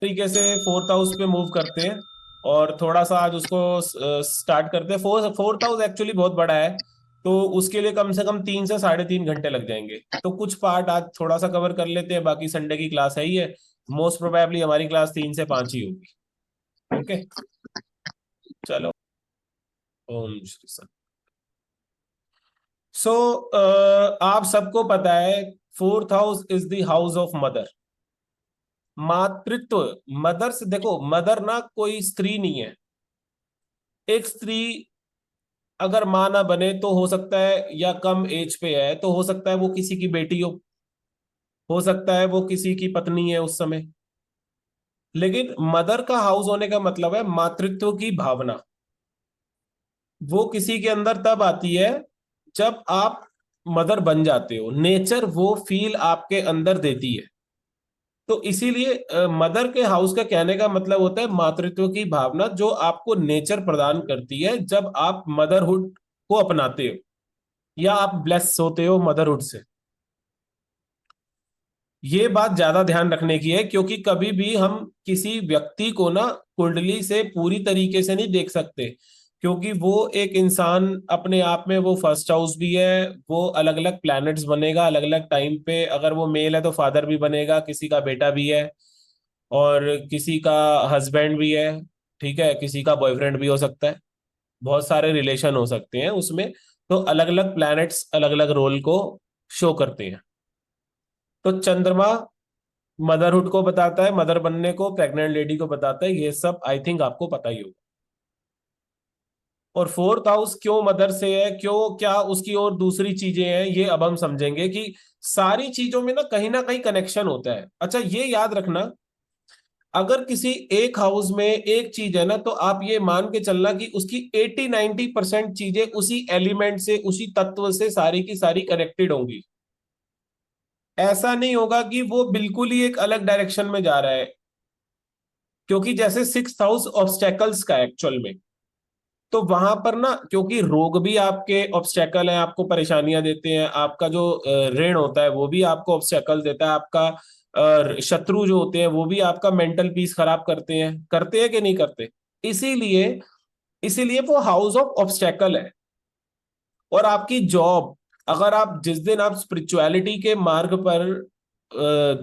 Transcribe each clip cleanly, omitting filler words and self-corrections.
तरीके से fourth house पे मूव करते हैं और थोड़ा सा आज उसको स्टार्ट करते हैं। फोर्थ हाउस एक्चुअली बहुत बड़ा है, तो उसके लिए कम से कम 3 से 3.5 घंटे लग जाएंगे। तो कुछ पार्ट आज थोड़ा सा कवर कर लेते हैं, बाकी संडे की क्लास है ही है। मोस्ट प्रोबेबली हमारी क्लास 3 से 5 ही होगी। ओके, चलो। ओम श्री सत। सो आप सबको पता है fourth house is the house of mother, मातृत्व। मदर से देखो, मदर ना कोई स्त्री नहीं है। एक स्त्री अगर मां ना बने तो हो सकता है, या कम एज पे है तो हो सकता है वो किसी की बेटी हो सकता है वो किसी की पत्नी है उस समय। लेकिन मदर का हाउस होने का मतलब है मातृत्व की भावना। वो किसी के अंदर तब आती है जब आप मदर बन जाते हो, नेचर वो फील आपके अंदर देती है। तो इसीलिए मदर के हाउस का कहने का मतलब होता है मातृत्व की भावना, जो आपको नेचर प्रदान करती है जब आप मदरहुड को अपनाते हो या आप ब्लेस होते हो मदरहुड से। ये बात ज्यादा ध्यान रखने की है, क्योंकि कभी भी हम किसी व्यक्ति को ना कुंडली से पूरी तरीके से नहीं देख सकते, क्योंकि वो एक इंसान अपने आप में वो फर्स्ट हाउस भी है। वो अलग अलग प्लैनेट्स बनेगा अलग अलग टाइम पे। अगर वो मेल है तो फादर भी बनेगा, किसी का बेटा भी है, और किसी का हस्बैंड भी है। ठीक है, किसी का बॉयफ्रेंड भी हो सकता है। बहुत सारे रिलेशन हो सकते हैं उसमें। तो अलग अलग प्लैनेट्स अलग अलग रोल को शो करते हैं। तो चंद्रमा मदरहुड को बताता है, मदर बनने को, प्रेग्नेंट लेडी को बताता है। ये सब आई थिंक आपको पता ही होगा। और फोर्थ हाउस क्यों मदर से है, क्यों, क्या उसकी और दूसरी चीजें हैं, ये अब हम समझेंगे कि सारी चीजों में ना कहीं कनेक्शन होता है। अच्छा, ये याद रखना, अगर किसी एक हाउस में एक चीज है ना, तो आप ये मान के चलना कि उसकी 80-90% चीजें उसी एलिमेंट से, उसी तत्व से सारी की सारी कनेक्टेड होंगी। ऐसा नहीं होगा कि वो बिल्कुल ही एक अलग डायरेक्शन में जा रहा है। क्योंकि जैसे सिक्स हाउस ऑब्स्टेकल्स का एक्चुअल में, तो वहां पर ना, क्योंकि रोग भी आपके ऑब्स्टेकल हैं, आपको परेशानियां देते हैं। आपका जो ऋण होता है वो भी आपको ऑब्स्टेकल देता है। आपका शत्रु जो होते हैं वो भी आपका मेंटल पीस खराब करते हैं कि नहीं करते। इसीलिए इसीलिए वो हाउस ऑफ ऑब्स्टेकल है। और आपकी जॉब, अगर आप जिस दिन आप स्पिरिचुअलिटी के मार्ग पर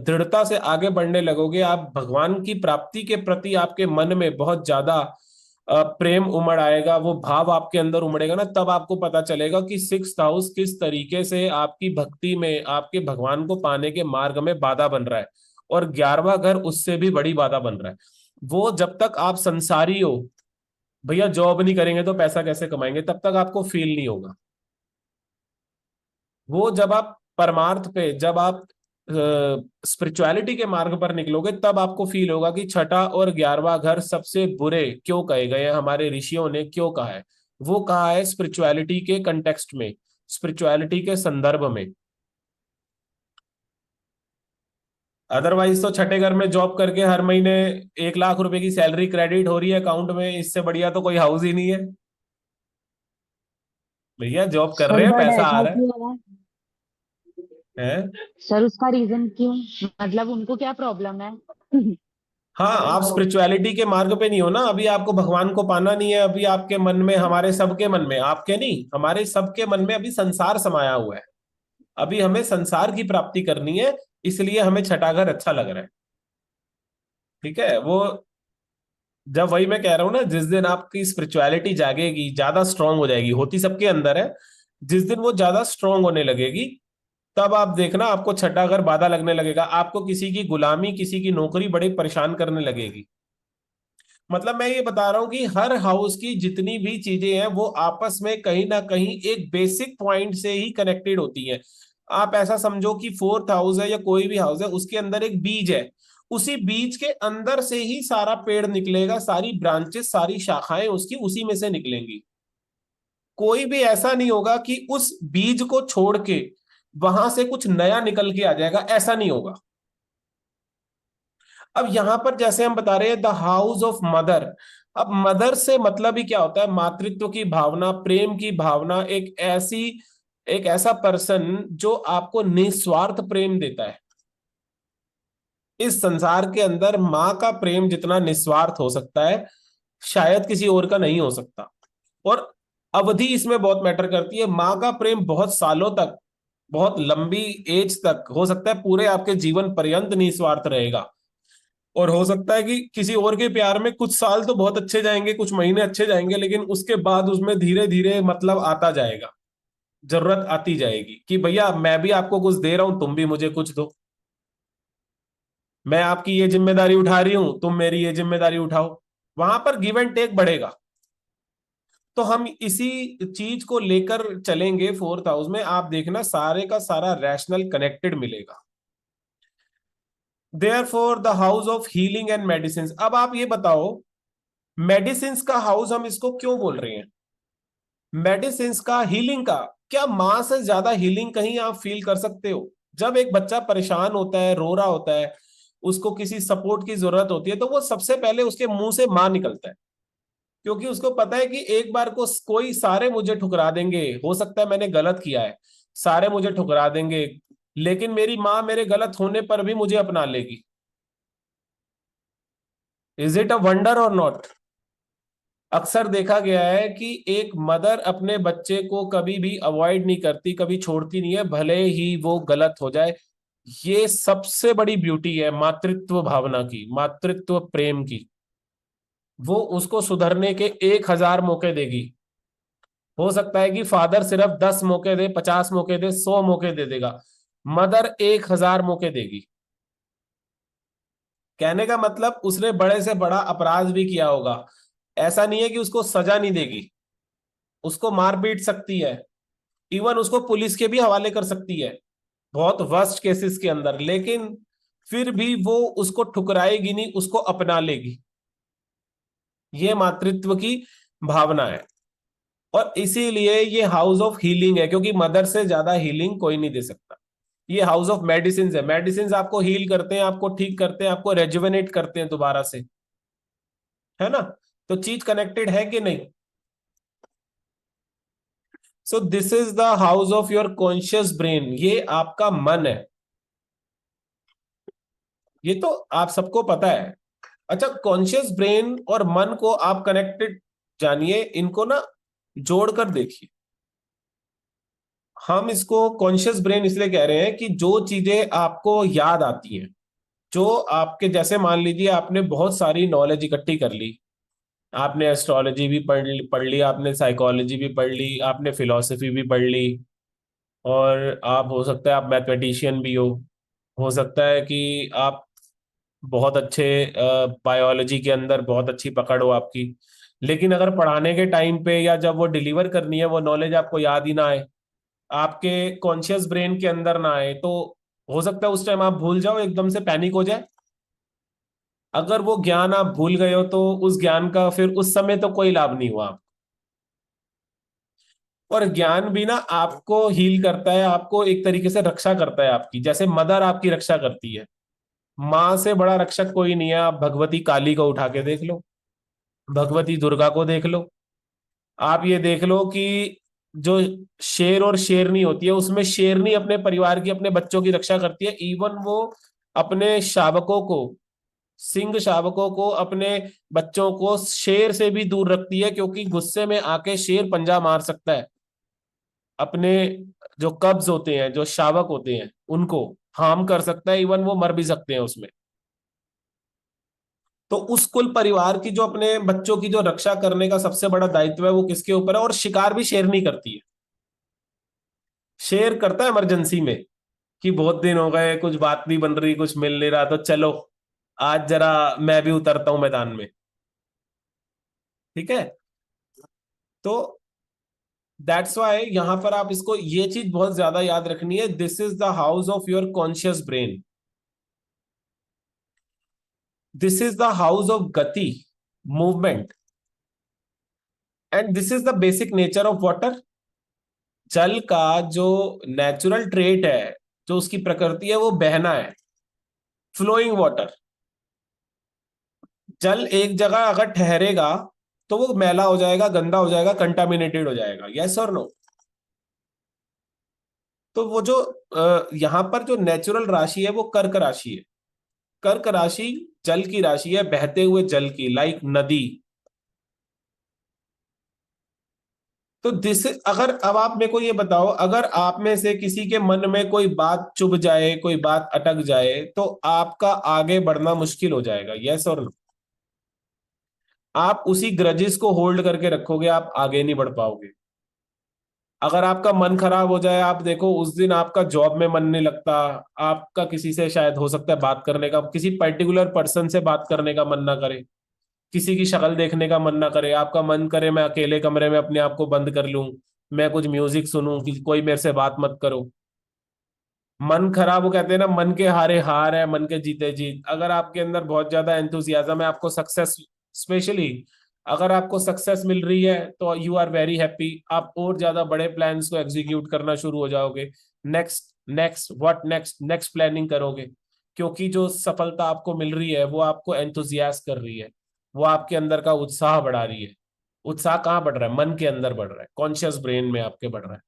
दृढ़ता से आगे बढ़ने लगोगे, आप भगवान की प्राप्ति के प्रति आपके मन में बहुत ज्यादा प्रेम उमड़ आएगा, वो भाव आपके अंदर उमड़ेगा ना, तब आपको पता चलेगा कि सिक्स हाउस किस तरीके से आपकी भक्ति में, आपके भगवान को पाने के मार्ग में बाधा बन रहा है। और 11वां घर उससे भी बड़ी बाधा बन रहा है। वो जब तक आप संसारी हो, भैया जॉब नहीं करेंगे तो पैसा कैसे कमाएंगे, तब तक आपको फील नहीं होगा। वो जब आप परमार्थ पे, जब आप स्पिरिचुअलिटी के मार्ग पर निकलोगे, तब आपको फील होगा कि छठा और 11वां घर सबसे बुरे क्यों कहे गए हैं, हमारे ऋषियों ने क्यों कहा है। वो कहा है स्पिरिचुअलिटी के कंटेक्स्ट में, स्पिरिचुअलिटी के संदर्भ में। अदरवाइज तो छठे घर में जॉब करके हर महीने 1 लाख रुपए की सैलरी क्रेडिट हो रही है अकाउंट में, इससे बढ़िया तो कोई हाउस ही नहीं है। भैया जॉब कर सर रहे हैं, बट पैसा आ ऐसा रहा क्यों है? है। सर उसका रीजन क्यों? मतलब उनको क्या प्रॉब्लम है? हाँ, आप स्पिरिचुअलिटी के मार्ग पे नहीं हो ना अभी, आपको भगवान को पाना नहीं है अभी। आपके मन में, हमारे सबके मन में, आपके नहीं, हमारे सबके मन में अभी संसार समाया हुआ है। अभी हमें संसार की प्राप्ति करनी है, इसलिए हमें छठा घर अच्छा लग रहा है। ठीक है, वो जब, वही मैं कह रहा हूं ना, जिस दिन आपकी स्पिरिचुअलिटी जागेगी, ज्यादा स्ट्रांग हो जाएगी, होती सबके अंदर है। जिस दिन वो ज्यादा स्ट्रांग होने लगेगी, तब आप देखना आपको छठा घर बाधा लगने लगेगा। आपको किसी की गुलामी, किसी की नौकरी बड़ी परेशान करने लगेगी। मतलब मैं ये बता रहा हूं कि हर हाउस की जितनी भी चीजें हैं वो आपस में कहीं ना कहीं एक बेसिक पॉइंट से ही कनेक्टेड होती हैं। आप ऐसा समझो कि फोर्थ हाउस है या कोई भी हाउस है, उसके अंदर एक बीज है। उसी बीज के अंदर से ही सारा पेड़ निकलेगा, सारी ब्रांचेस, सारी शाखाएं उसकी उसी में से निकलेंगी। कोई भी ऐसा नहीं होगा कि उस बीज को छोड़ के वहां से कुछ नया निकल के आ जाएगा, ऐसा नहीं होगा। अब यहां पर जैसे हम बता रहे हैं द हाउस ऑफ मदर। अब मदर से मतलब ही क्या होता है, मातृत्व की भावना, प्रेम की भावना। एक ऐसा पर्सन जो आपको निस्वार्थ प्रेम देता है। इस संसार के अंदर माँ का प्रेम जितना निस्वार्थ हो सकता है, शायद किसी और का नहीं हो सकता। और अवधि इसमें बहुत मैटर करती है। माँ का प्रेम बहुत सालों तक, बहुत लंबी एज तक, हो सकता है पूरे आपके जीवन पर्यंत निस्वार्थ रहेगा। और हो सकता है कि किसी और के प्यार में कुछ साल तो बहुत अच्छे जाएंगे, कुछ महीने अच्छे जाएंगे, लेकिन उसके बाद उसमें धीरे धीरे मतलब आता जाएगा, जरूरत आती जाएगी कि भैया मैं भी आपको कुछ दे रहा हूं, तुम भी मुझे कुछ दो। मैं आपकी ये जिम्मेदारी उठा रही हूं, तुम मेरी ये जिम्मेदारी उठाओ। वहां पर गिव एंड टेक बढ़ेगा। तो हम इसी चीज को लेकर चलेंगे। फोर्थ हाउस में आप देखना सारे का सारा रैशनल कनेक्टेड मिलेगा। There for the house of healing and medicine. अब आप ये बताओ, मेडिसिन का हाउस हम इसको क्यों बोल रहे हैं? मेडिसिन का, हीलिंग का, क्या मां से ज्यादा हीलिंग कहीं आप फील कर सकते हो? जब एक बच्चा परेशान होता है, रो रहा होता है, उसको किसी सपोर्ट की जरूरत होती है, तो वो सबसे पहले उसके मुंह से मां निकलता है। क्योंकि उसको पता है कि एक बार को कोई, सारे मुझे ठुकरा देंगे, हो सकता है मैंने गलत किया है, सारे मुझे ठुकरा देंगे, लेकिन मेरी माँ मेरे गलत होने पर भी मुझे अपना लेगी। इज इट अ वंडर और नॉट? अक्सर देखा गया है कि एक मदर अपने बच्चे को कभी भी अवॉइड नहीं करती, कभी छोड़ती नहीं है, भले ही वो गलत हो जाए। ये सबसे बड़ी ब्यूटी है मातृत्व भावना की, मातृत्व प्रेम की। वो उसको सुधरने के 1,000 मौके देगी। हो सकता है कि फादर सिर्फ 10 मौके दे, 50 मौके दे, 100 मौके दे देगा, मदर 1,000 मौके देगी। कहने का मतलब उसने बड़े से बड़ा अपराध भी किया होगा, ऐसा नहीं है कि उसको सजा नहीं देगी, उसको मार पीट सकती है, इवन उसको पुलिस के भी हवाले कर सकती है बहुत वर्स्ट केसेस के अंदर, लेकिन फिर भी वो उसको ठुकराएगी नहीं, उसको अपना लेगी। ये मातृत्व की भावना है। और इसीलिए ये हाउस ऑफ हीलिंग है, क्योंकि मदर से ज्यादा हीलिंग कोई नहीं दे सकता। ये हाउस ऑफ मेडिसिन है। मेडिसिन आपको हील करते हैं, आपको ठीक करते हैं, आपको रेजुवेनेट करते हैं दोबारा से, है ना? तो चीज कनेक्टेड है कि नहीं? So this is the house of your conscious brain. ये आपका मन है। ये तो आप सबको पता है। अच्छा, कॉन्शियस ब्रेन और मन को आप कनेक्टेड जानिए, इनको ना जोड़कर देखिए। हम इसको कॉन्शियस ब्रेन इसलिए कह रहे हैं कि जो चीजें आपको याद आती हैं, जो आपके, जैसे मान लीजिए आपने बहुत सारी नॉलेज इकट्ठी कर ली, आपने एस्ट्रोलॉजी भी पढ़ ली, आपने साइकोलॉजी भी पढ़ ली, आपने फिलोसफी भी पढ़ ली, और आप, हो सकता है आप मैथमेटिशियन भी हो सकता है कि आप बहुत अच्छे बायोलॉजी के अंदर बहुत अच्छी पकड़ हो आपकी, लेकिन अगर पढ़ाने के टाइम पे या जब वो डिलीवर करनी है वो नॉलेज आपको याद ही ना आए, आपके कॉन्शियस ब्रेन के अंदर ना आए, तो हो सकता है उस टाइम आप भूल जाओ, एकदम से पैनिक हो जाए। अगर वो ज्ञान आप भूल गए हो तो उस ज्ञान का फिर उस समय तो कोई लाभ नहीं हुआ। और ज्ञान भी ना आपको हील करता है, आपको एक तरीके से रक्षा करता है आपकी, जैसे मदर आपकी रक्षा करती है। माँ से बड़ा रक्षक कोई नहीं है। आप भगवती काली को उठा के देख लो, भगवती दुर्गा को देख लो, आप ये देख लो कि जो शेर और शेरनी होती है, उसमें शेरनी अपने परिवार की, अपने बच्चों की रक्षा करती है। इवन वो अपने शावकों को, सिंह शावकों को, अपने बच्चों को शेर से भी दूर रखती है, क्योंकि गुस्से में आके शेर पंजा मार सकता है। अपने जो कब्ज होते हैं, जो शावक होते हैं, उनको हार्म कर सकता है, इवन वो मर भी सकते हैं उसमें। तो उस कुल परिवार की, जो अपने बच्चों की जो रक्षा करने का सबसे बड़ा दायित्व है, वो किसके ऊपर है? और शिकार भी शेरनी करती है। शेर करता है इमरजेंसी में कि बहुत दिन हो गए, कुछ बात नहीं बन रही, कुछ मिल नहीं रहा, तो चलो आज जरा मैं भी उतरता हूं मैदान में। ठीक है? तो दैट्स वाई यहां पर आप इसको, ये चीज बहुत ज्यादा याद रखनी है, this is the house of your conscious brain, this is the house of गति, movement, and this is the basic nature of water. जल का जो नेचुरल ट्रेट है, जो उसकी प्रकृति है, वो बहना है, फ्लोइंग वाटर। जल एक जगह अगर ठहरेगा तो वो मैला हो जाएगा, गंदा हो जाएगा, कंटामिनेटेड हो जाएगा। यस और नो? तो वो जो यहाँ पर जो नेचुरल राशि है वो कर्क राशि है। कर्क राशि जल की राशि है, बहते हुए जल की, लाइक नदी। तो दिस, अगर अब आप मेरे को ये बताओ, अगर आप में से किसी के मन में कोई बात चुभ जाए, कोई बात अटक जाए, तो आपका आगे बढ़ना मुश्किल हो जाएगा, यस और नो? आप उसी ग्रजेस को होल्ड करके रखोगे, आप आगे नहीं बढ़ पाओगे। अगर आपका मन खराब हो जाए, आप देखो उस दिन आपका जॉब में मन नहीं लगता, आपका किसी से शायद हो सकता है बात करने का, किसी पर्टिकुलर पर्सन से बात करने का मन ना करे, किसी की शक्ल देखने का मन ना करे, आपका मन करे मैं अकेले कमरे में अपने आप को बंद कर लूं, मैं कुछ म्यूजिक सुनूं, कि कोई मेरे से बात मत करो। मन खराब, वो कहते हैं ना, मन के हारे हार है, मन के जीते जीत। अगर आपके अंदर बहुत ज्यादा एंथुजियाज्म है, आपको सक्सेस, स्पेशली अगर आपको सक्सेस मिल रही है, तो यू आर वेरी हैप्पी, आप और ज्यादा बड़े प्लान्स को एग्जीक्यूट करना शुरू हो जाओगे। Next next what next, next planning करोगे, क्योंकि जो सफलता आपको मिल रही है वो आपको एंथुजियास्ट कर रही है, वो आपके अंदर का उत्साह बढ़ा रही है। उत्साह कहाँ बढ़ रहा है? मन के अंदर बढ़ रहा है, कॉन्शियस ब्रेन में आपके बढ़ रहा है।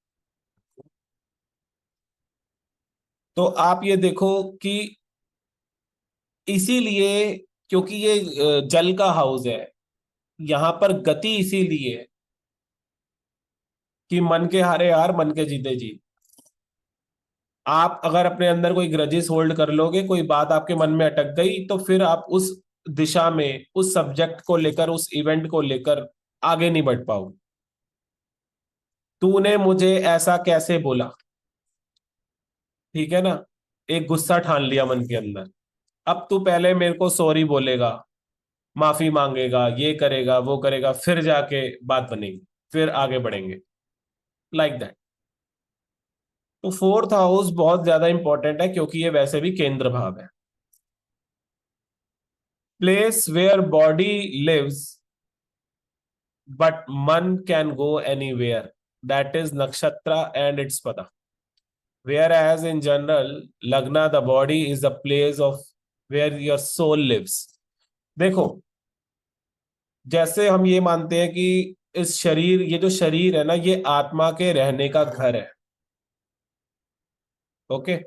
तो आप ये देखो कि इसीलिए, क्योंकि ये जल का हाउस है, यहां पर गति इसीलिए है कि मन के हारे हार, मन के जीते जीत। आप अगर अपने अंदर कोई ग्रजेस होल्ड कर लोगे, कोई बात आपके मन में अटक गई, तो फिर आप उस दिशा में, उस सब्जेक्ट को लेकर, उस इवेंट को लेकर आगे नहीं बढ़ पाओगे। तूने मुझे ऐसा कैसे बोला, ठीक है ना? एक गुस्सा ठान लिया मन के अंदर। अब तू पहले मेरे को सॉरी बोलेगा, माफी मांगेगा, ये करेगा वो करेगा, फिर जाके बात बनेगी, फिर आगे बढ़ेंगे, लाइक दैट। तो फोर्थ हाउस बहुत ज्यादा इंपॉर्टेंट है, क्योंकि ये वैसे भी केंद्र भाव है। Place where body lives but मन can go anywhere, that is nakshatra and its pada. Whereas in general lagna, the body is the place of where your soul lives. देखो, जैसे हम ये मानते हैं कि इस शरीर, ये जो शरीर है ना, ये आत्मा के रहने का घर है। ओके,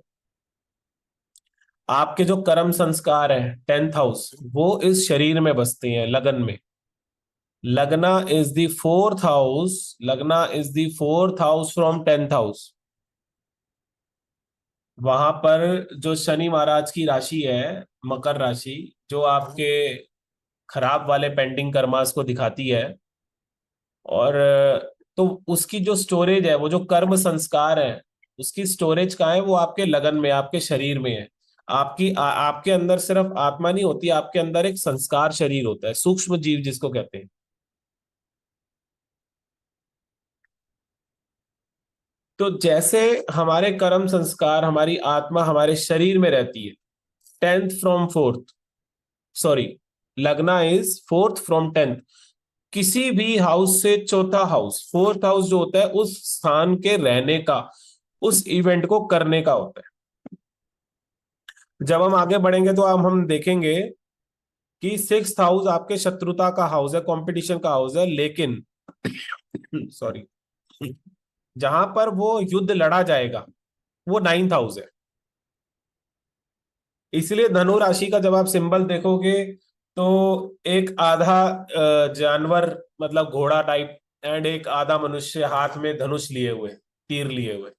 आपके जो कर्म संस्कार है, 10th हाउस, वो इस शरीर में बसते हैं, लगन में। लगना इज द फोर्थ हाउस, लगना is the fourth house from 10th house. वहां पर जो शनि महाराज की राशि है, मकर राशि, जो आपके खराब वाले पेंडिंग कर्मास को दिखाती है, और तो उसकी जो स्टोरेज है, वो जो कर्म संस्कार है, उसकी स्टोरेज कहाँ है? वो आपके लगन में, आपके शरीर में है। आपके अंदर सिर्फ आत्मा नहीं होती, आपके अंदर एक संस्कार शरीर होता है, सूक्ष्म जीव जिसको कहते हैं। तो जैसे हमारे कर्म संस्कार, हमारी आत्मा हमारे शरीर में रहती है, 10th फ्रॉम 4th, सॉरी, लगना इज 4th फ्रॉम 10th। किसी भी हाउस से चौथा हाउस, 4th हाउस जो होता है, उस स्थान के रहने का, उस इवेंट को करने का होता है। जब हम आगे बढ़ेंगे तो हम देखेंगे कि 6th हाउस आपके शत्रुता का हाउस है, कंपटीशन का हाउस है, लेकिन सॉरी, जहां पर वो युद्ध लड़ा जाएगा, वो 9th हाउस है। इसलिए धनु राशि का जब आप सिंबल देखोगे, तो एक आधा जानवर, मतलब घोड़ा टाइप, एंड एक आधा मनुष्य हाथ में धनुष लिए हुए, तीर लिए हुए,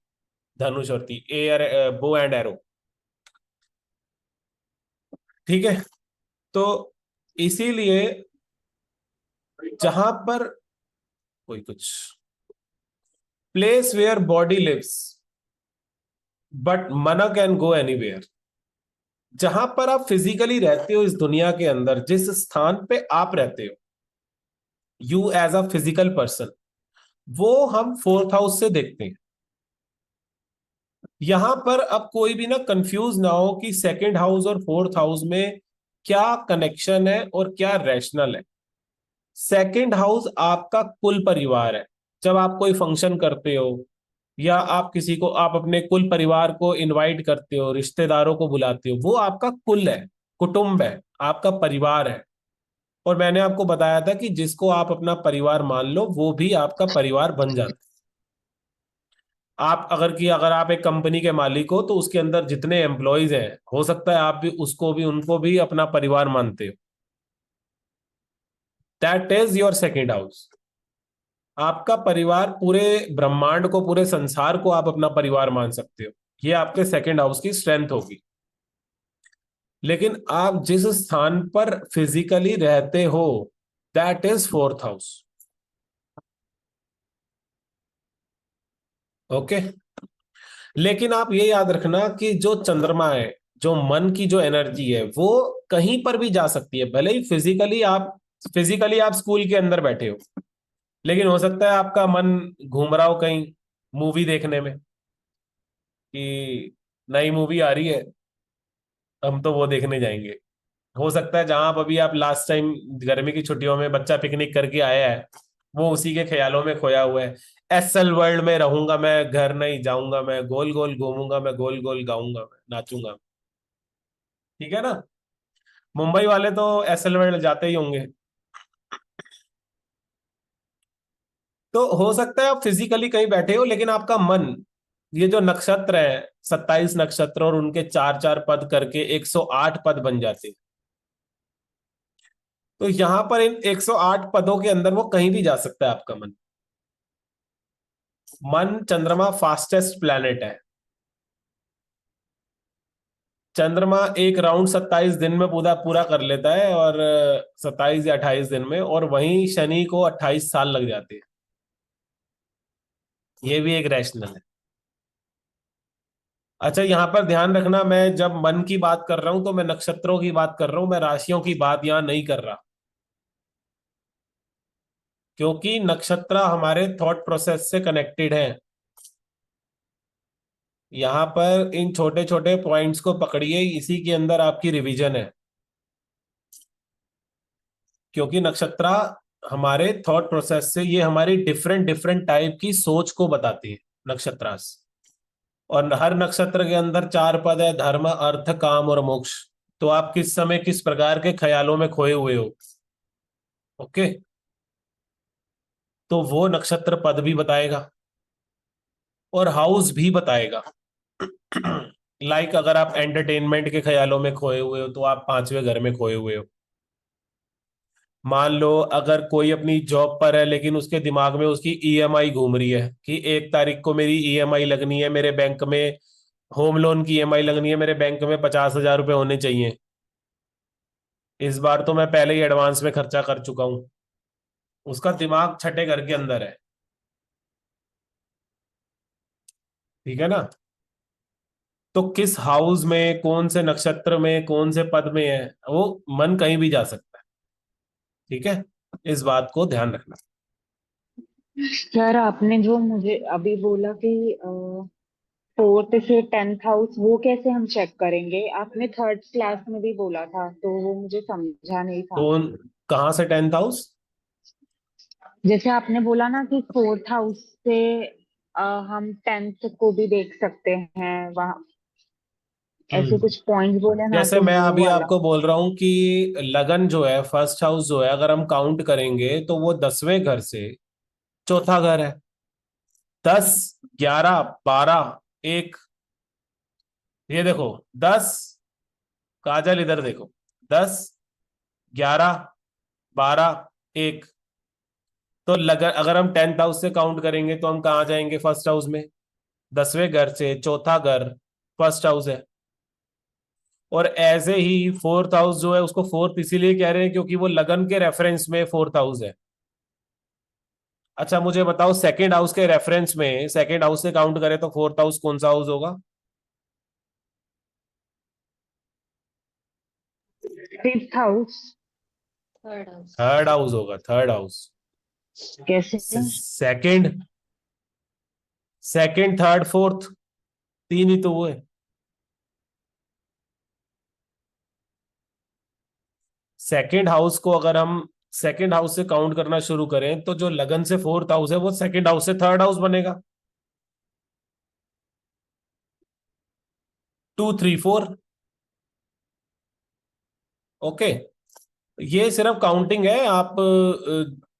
धनुष और तीर, एयर, बो एंड एरो, ठीक है? तो इसीलिए जहां पर कोई कुछ, place where body lives but मन कैन गो एनीवेयर, जहां पर आप फिजिकली रहते हो, इस दुनिया के अंदर जिस स्थान पे आप रहते हो, you as a physical person, वो हम 4th हाउस से देखते हैं। यहां पर अब कोई भी ना कंफ्यूज ना हो कि 2nd हाउस और 4th हाउस में क्या कनेक्शन है और क्या रैशनल है। 2nd हाउस आपका कुल परिवार है। जब आप कोई फंक्शन करते हो, या आप किसी को, आप अपने कुल परिवार को इनवाइट करते हो, रिश्तेदारों को बुलाते हो, वो आपका कुल है, कुटुंब है, आपका परिवार है। और मैंने आपको बताया था कि जिसको आप अपना परिवार मान लो, वो भी आपका परिवार बन जाता है। अगर आप एक कंपनी के मालिक हो तो उसके अंदर जितने एम्प्लॉयज हैं, हो सकता है आप भी उनको भी अपना परिवार मानते हो। That is your second house. आपका परिवार, पूरे ब्रह्मांड को, पूरे संसार को आप अपना परिवार मान सकते हो। ये आपके सेकेंड हाउस की स्ट्रेंथ होगी। लेकिन आप जिस स्थान पर फिजिकली रहते हो, that is fourth house. Okay. लेकिन आप ये याद रखना कि जो चंद्रमा है, जो मन की जो एनर्जी है, वो कहीं पर भी जा सकती है। भले ही फिजिकली आप स्कूल के अंदर बैठे हो, लेकिन हो सकता है आपका मन घूम रहा हो कहीं मूवी देखने में, कि नई मूवी आ रही है, हम तो वो देखने जाएंगे। हो सकता है जहां आप अभी आप लास्ट टाइम गर्मी की छुट्टियों में बच्चा पिकनिक करके आया है, वो उसी के ख्यालों में खोया हुआ है। एसएल वर्ल्ड में रहूंगा मैं, घर नहीं जाऊंगा मैं, गोल गोल घूमूंगा मैं, गोल गोल गाऊंगा मैं, नाचूंगा। ठीक है ना। मुंबई वाले तो एसएल वर्ल्ड जाते ही होंगे। तो हो सकता है आप फिजिकली कहीं बैठे हो, लेकिन आपका मन, ये जो नक्षत्र है, 27 नक्षत्र और उनके चार चार पद करके 108 पद बन जाते हैं। तो यहां पर इन 108 पदों के अंदर वो कहीं भी जा सकता है आपका मन। मन, चंद्रमा फास्टेस्ट प्लैनेट है। चंद्रमा एक राउंड 27 दिन में पूरा पूरा कर लेता है, और 27 या 28 दिन में, और वहीं शनि को 28 साल लग जाते हैं। ये भी एक रैशनल है। अच्छा, यहां पर ध्यान रखना, मैं जब मन की बात कर रहा हूं तो मैं नक्षत्रों की बात कर रहा हूं, मैं राशियों की बात यहां नहीं कर रहा। क्योंकि नक्षत्र हमारे थॉट प्रोसेस से कनेक्टेड है। यहां पर इन छोटे छोटे पॉइंट्स को पकड़िए, इसी के अंदर आपकी रिवीजन है। क्योंकि नक्षत्र हमारे थॉट प्रोसेस से, ये हमारी डिफरेंट डिफरेंट टाइप की सोच को बताती है, नक्षत्रास। और हर नक्षत्र के अंदर चार पद है: धर्म, अर्थ, काम और मोक्ष। तो आप किस समय किस प्रकार के ख्यालों में खोए हुए हो। ओके। तो वो नक्षत्र पद भी बताएगा और हाउस भी बताएगा। अगर आप एंटरटेनमेंट के ख्यालों में खोए हुए हो तो आप पांचवें घर में खोए हुए हो। मान लो अगर कोई अपनी जॉब पर है, लेकिन उसके दिमाग में उसकी ईएमआई घूम रही है कि 1 तारीख को मेरी ईएमआई लगनी है मेरे बैंक में, होम लोन की ईएमआई लगनी है मेरे बैंक में, 50,000 रुपये होने चाहिए। इस बार तो मैं पहले ही एडवांस में खर्चा कर चुका हूं। उसका दिमाग छठे घर के अंदर है। ठीक है ना। तो किस हाउस में, कौन से नक्षत्र में, कौन से पद में है, वो मन कहीं भी जा सकता है। ठीक है। इस बात को ध्यान रखना। सर आपने जो मुझे अभी बोला कि फोर्थ से टेंथ हाउस, वो कैसे हम चेक करेंगे? आपने थर्ड क्लास में भी बोला था, तो वो मुझे समझा नहीं था। कौन, कहाँ से 10th हाउस? जैसे आपने बोला ना कि फोर्थ हाउस से हम टेंथ को भी देख सकते हैं वहाँ, ऐसे हम्म। कुछ पॉइंट्स बोले ना, जैसे तो मैं वो अभी वाला। आपको बोल रहा हूं कि लगन जो है, फर्स्ट हाउस जो है, अगर हम काउंट करेंगे तो वो 10वें घर से चौथा घर है। 10, 11, 12, 1। ये देखो, 10, काजल इधर देखो, 10, 11, 12, 1। तो लगन, अगर हम 10th हाउस से काउंट करेंगे तो हम कहाँ जाएंगे? फर्स्ट हाउस में। 10वें घर से चौथा घर फर्स्ट हाउस है। और ऐसे ही फोर्थ हाउस जो है, उसको फोर्थ इसीलिए कह रहे हैं क्योंकि वो लगन के रेफरेंस में फोर्थ हाउस है। अच्छा मुझे बताओ, सेकंड हाउस के रेफरेंस में, सेकंड हाउस से काउंट करें तो फोर्थ हाउस कौन सा हाउस होगा? Fifth house. थर्ड हाउस होगा, थर्ड हाउस। कैसे? सेकंड, सेकंड, थर्ड, फोर्थ, तीन ही तो हुए। सेकंड हाउस को अगर हम सेकंड हाउस से काउंट करना शुरू करें तो जो लगन से फोर्थ हाउस है, वो सेकंड हाउस से थर्ड हाउस बनेगा। 2, 3, 4। ओके। ये सिर्फ काउंटिंग है। आप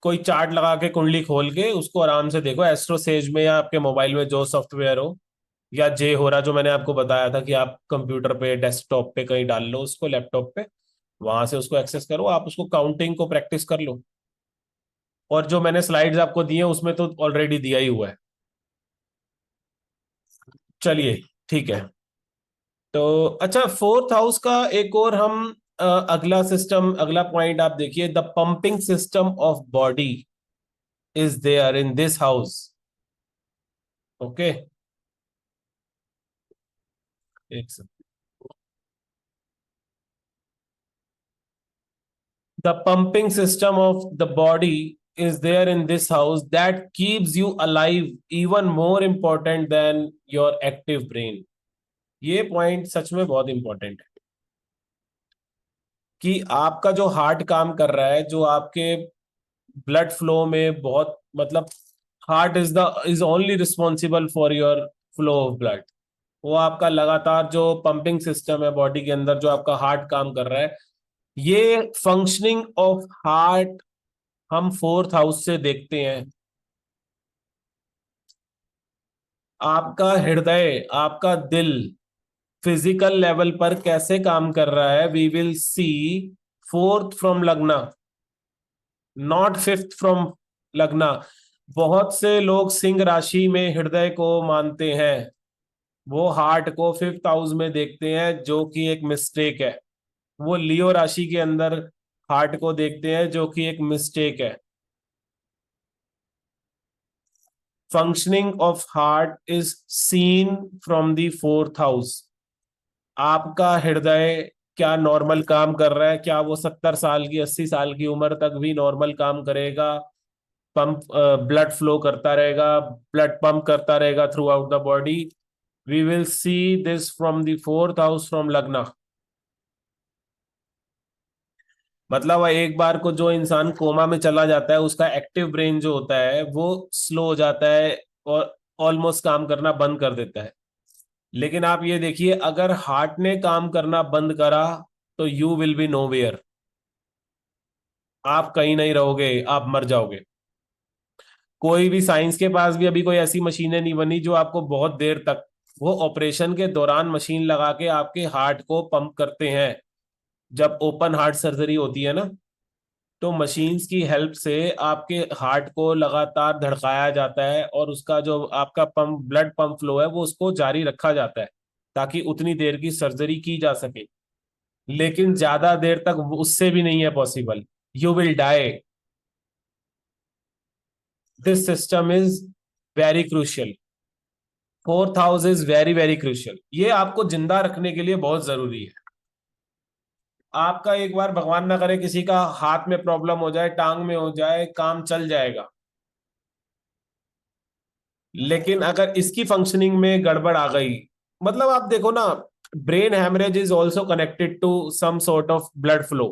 कोई चार्ट लगा के कुंडली खोल के उसको आराम से देखो, एस्ट्रो सेज में या आपके मोबाइल में जो सॉफ्टवेयर हो, या जे हो रहा जो मैंने आपको बताया था कि आप कंप्यूटर पे डेस्कटॉप पे कहीं डाल लो उसको, लैपटॉप पे, वहां से उसको एक्सेस करो, आप उसको काउंटिंग को प्रैक्टिस कर लो। और जो मैंने स्लाइड्स आपको दिए उसमें तो ऑलरेडी दिया ही हुआ है। चलिए ठीक है। तो अच्छा, फोर्थ हाउस का एक और हम अगला सिस्टम, अगला पॉइंट आप देखिए, the pumping system of body is there in this house. Okay, एक second. The pumping system of the body is there in this house that keeps you alive, even more important than your active brain. ये point such में बहुत important है कि आपका जो heart काम कर रहा है, जो आपके ब्लड फ्लो में बहुत, मतलब heart is only responsible for your flow of blood. वो आपका लगातार जो पंपिंग सिस्टम है बॉडी के अंदर, जो आपका हार्ट काम कर रहा है, ये फंक्शनिंग ऑफ हार्ट हम फोर्थ हाउस से देखते हैं। आपका हृदय, आपका दिल फिजिकल लेवल पर कैसे काम कर रहा है, we will see fourth from lagna, not fifth from lagna. बहुत से लोग सिंह राशि में हृदय को मानते हैं, वो हार्ट को फिफ्थ हाउस में देखते हैं, जो कि एक मिस्टेक है। वो लियो राशि के अंदर हार्ट को देखते हैं, जो कि एक मिस्टेक है। Functioning of heart is seen from the fourth house. आपका हृदय क्या नॉर्मल काम कर रहा है? क्या वो 70 साल की, 80 साल की उम्र तक भी नॉर्मल काम करेगा? पंप, ब्लड फ्लो करता रहेगा, ब्लड पंप करता रहेगा throughout the body? We will see this from the fourth house from lagna. मतलब एक बार को जो इंसान कोमा में चला जाता है, उसका एक्टिव ब्रेन जो होता है वो स्लो हो जाता है और ऑलमोस्ट काम करना बंद कर देता है। लेकिन आप ये देखिए, अगर हार्ट ने काम करना बंद करा तो यू विल बी नोवेयर। आप कहीं नहीं रहोगे, आप मर जाओगे। कोई भी साइंस के पास भी अभी कोई ऐसी मशीनें नहीं बनी जो आपको बहुत देर तक, वो ऑपरेशन के दौरान मशीन लगा के आपके हार्ट को पंप करते हैं। जब ओपन हार्ट सर्जरी होती है ना, तो मशीन्स की हेल्प से आपके हार्ट को लगातार धड़काया जाता है और उसका जो आपका पंप, ब्लड पंप फ्लो है, वो उसको जारी रखा जाता है ताकि उतनी देर की सर्जरी की जा सके। लेकिन ज्यादा देर तक उससे भी नहीं है possible, you will die. This system is very crucial. Fourth house is very very crucial, ये आपको जिंदा रखने के लिए बहुत जरूरी है। आपका एक बार भगवान ना करे किसी का हाथ में प्रॉब्लम हो जाए, टांग में हो जाए, काम चल जाएगा। लेकिन अगर इसकी फंक्शनिंग में गड़बड़ आ गई, मतलब आप देखो ना, brain haemorrhage is also connected to some sort of blood flow,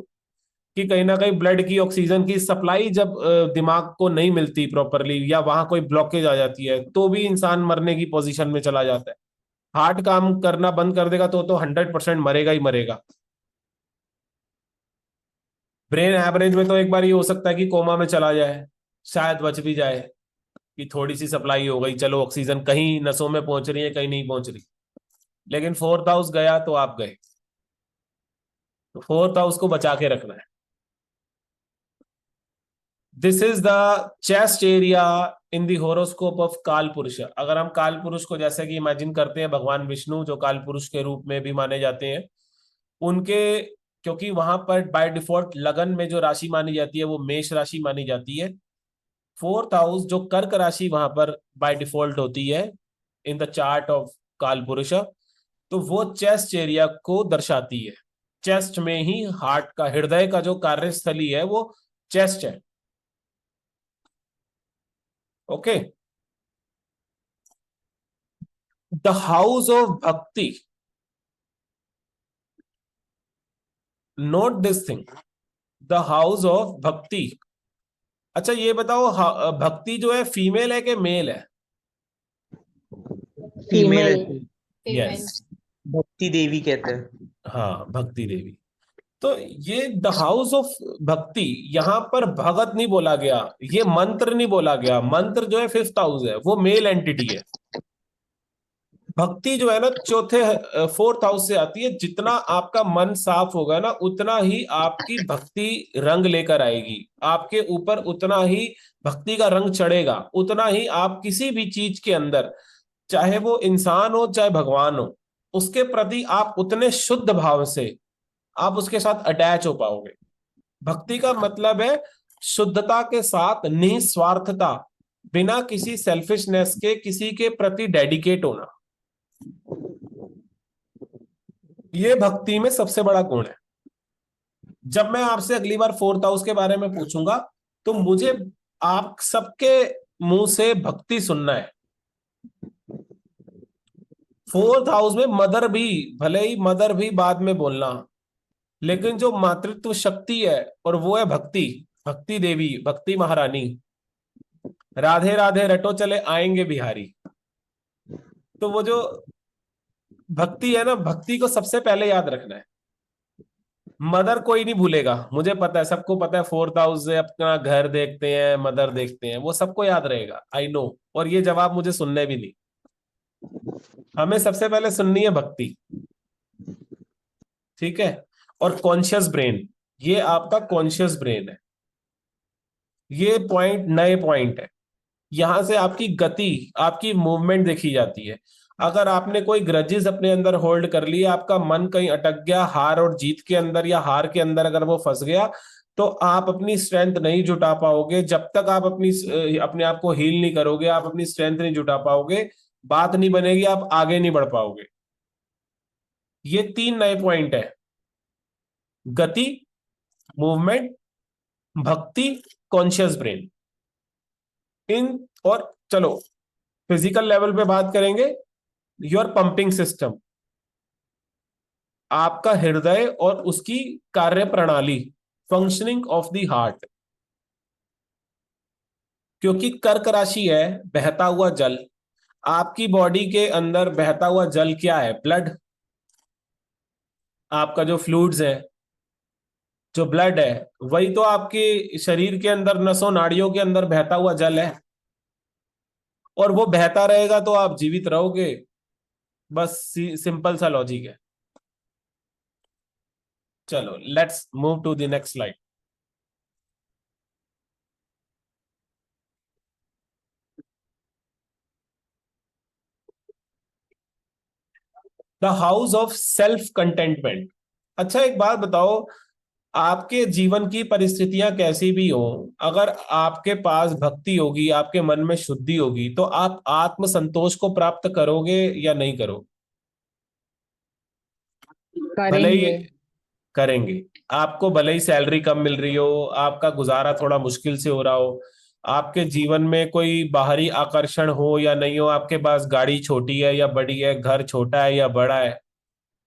कि कहीं ना कहीं ब्लड की, ऑक्सीजन की सप्लाई जब दिमाग को नहीं मिलती प्रॉपरली, या वहां कोई ब्लॉकेज आ जाती है, तो भी इंसान मरने की पोजीशन में चला जाता है। हार्ट काम करना बंद कर देगा तो 100% मरेगा ही मरेगा। ब्रेन हैमरेज में तो एक बार ये हो सकता है कि कोमा में चला जाए, शायद बच भी जाए, कि थोड़ी सी सप्लाई हो गई, चलो ऑक्सीजन कहीं नसों में पहुंच रही है, कहीं नहीं पहुंच रही। लेकिन फोर्थ हाउस गया तो आप गए। तो फोर्थ हाउस को बचा के रखना है। This is the chest area in the horoscope of काल पुरुष। अगर हम काल पुरुष को जैसे कि इमेजिन करते हैं, भगवान विष्णु जो काल पुरुष के रूप में भी माने जाते हैं, उनके, क्योंकि वहां पर बाय डिफॉल्ट लगन में जो राशि मानी जाती है वो मेष राशि मानी जाती है। फोर्थ हाउस जो कर्क राशि वहां पर बाय डिफॉल्ट होती है इन द चार्ट ऑफ काल पुरुष, तो वो चेस्ट एरिया को दर्शाती है। चेस्ट में ही हार्ट का, हृदय का जो कार्यस्थली है वो चेस्ट है। ओके, द हाउस ऑफ भक्ति, note this thing, the house of भक्ति। अच्छा ये बताओ, भक्ति जो है फीमेल है कि मेल है? फीमेल है फीमेल। तो यस, भक्ति देवी कहते हैं। हाँ भक्ति देवी। तो ये द हाउस ऑफ भक्ति, यहाँ पर भगत नहीं बोला गया, ये मंत्र नहीं बोला गया। मंत्र जो है फिफ्थ हाउस है, वो मेल एंटिटी है। भक्ति जो है ना चौथे फोर्थ हाउस से आती है। जितना आपका मन साफ होगा ना, उतना ही आपकी भक्ति रंग लेकर आएगी आपके ऊपर, उतना ही भक्ति का रंग चढ़ेगा, उतना ही आप किसी भी चीज के अंदर, चाहे वो इंसान हो चाहे भगवान हो, उसके प्रति आप उतने शुद्ध भाव से आप उसके साथ अटैच हो पाओगे। भक्ति का मतलब है शुद्धता के साथ निस्वार्थता, बिना किसी सेल्फिशनेस के किसी के प्रति डेडिकेट होना। ये भक्ति में सबसे बड़ा गुण है। जब मैं आपसे अगली बार फोर्थ हाउस के बारे में पूछूंगा, तो मुझे आप सबके मुंह से भक्ति सुनना है। फोर्थ हाउस में मदर भी, भले ही मदर भी बाद में बोलना, लेकिन जो मातृत्व शक्ति है, और वो है भक्ति, भक्ति देवी, भक्ति महारानी। राधे राधे रटो चले आएंगे बिहारी। तो वो जो भक्ति है ना, भक्ति को सबसे पहले याद रखना है। मदर कोई नहीं भूलेगा, मुझे पता है, सबको पता है। फोर्थ हाउस से अपना घर देखते हैं, मदर देखते हैं, वो सबको याद रहेगा, आई नो। और ये जवाब मुझे सुनने भी नहीं, हमें सबसे पहले सुननी है भक्ति। ठीक है। और कॉन्शियस ब्रेन, ये आपका कॉन्शियस ब्रेन है। ये पॉइंट नए पॉइंट है। यहां से आपकी गति, आपकी मूवमेंट देखी जाती है। अगर आपने कोई ग्रजेस अपने अंदर होल्ड कर लिए, आपका मन कहीं अटक गया हार और जीत के अंदर, या हार के अंदर अगर वो फंस गया, तो आप अपनी स्ट्रेंथ नहीं जुटा पाओगे। जब तक आप अपने आप को हील नहीं करोगे, आप अपनी स्ट्रेंथ नहीं जुटा पाओगे, बात नहीं बनेगी, आप आगे नहीं बढ़ पाओगे। ये तीन नए पॉइंट है: गति, मूवमेंट, भक्ति, कॉन्शियस ब्रेन। इन, और चलो फिजिकल लेवल पे बात करेंगे। योर पंपिंग सिस्टम, आपका हृदय और उसकी कार्य प्रणाली, फंक्शनिंग ऑफ द हार्ट। क्योंकि कर्क राशि है बहता हुआ जल, आपकी बॉडी के अंदर बहता हुआ जल क्या है? ब्लड। आपका जो फ्लूइड्स है, जो ब्लड है, वही तो आपके शरीर के अंदर नसों नाड़ियों के अंदर बहता हुआ जल है। और वो बहता रहेगा तो आप जीवित रहोगे। बस सिंपल सा लॉजिक है। चलो let's move to the next slide. The house of self contentment. अच्छा एक बात बताओ, आपके जीवन की परिस्थितियां कैसी भी हो, अगर आपके पास भक्ति होगी, आपके मन में शुद्धि होगी, तो आप आत्म संतोष को प्राप्त करोगे या नहीं करोगे? भले ही करेंगे। करेंगे। आपको भले ही सैलरी कम मिल रही हो, आपका गुजारा थोड़ा मुश्किल से हो रहा हो, आपके जीवन में कोई बाहरी आकर्षण हो या नहीं हो, आपके पास गाड़ी छोटी है या बड़ी है, घर छोटा है या बड़ा है,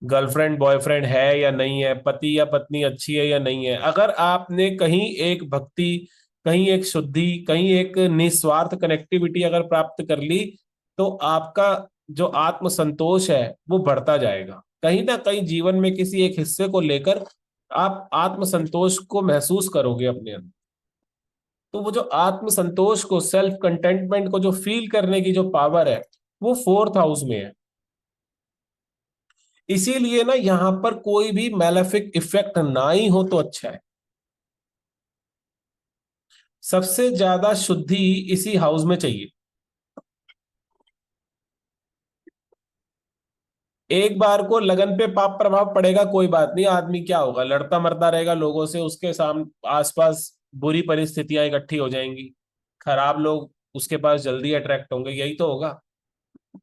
गर्लफ्रेंड बॉयफ्रेंड है या नहीं है, पति या पत्नी अच्छी है या नहीं है, अगर आपने कहीं एक भक्ति, कहीं एक शुद्धि, कहीं एक निस्वार्थ कनेक्टिविटी अगर प्राप्त कर ली, तो आपका जो आत्म संतोष है वो बढ़ता जाएगा। कहीं ना कहीं जीवन में किसी एक हिस्से को लेकर आप आत्म संतोष को महसूस करोगे अपने अंदर। तो वो जो आत्म संतोष को, सेल्फ कंटेंटमेंट को जो फील करने की जो पावर है, वो फोर्थ हाउस में है। इसीलिए ना यहां पर कोई भी मैलेफिक इफेक्ट ना ही हो तो अच्छा है। सबसे ज्यादा शुद्धि इसी हाउस में चाहिए। एक बार को लगन पे पाप प्रभाव पड़ेगा, कोई बात नहीं, आदमी क्या होगा, लड़ता मरता रहेगा लोगों से, उसके सामने आसपास बुरी परिस्थितियां इकट्ठी हो जाएंगी, खराब लोग उसके पास जल्दी अट्रैक्ट होंगे, यही तो होगा।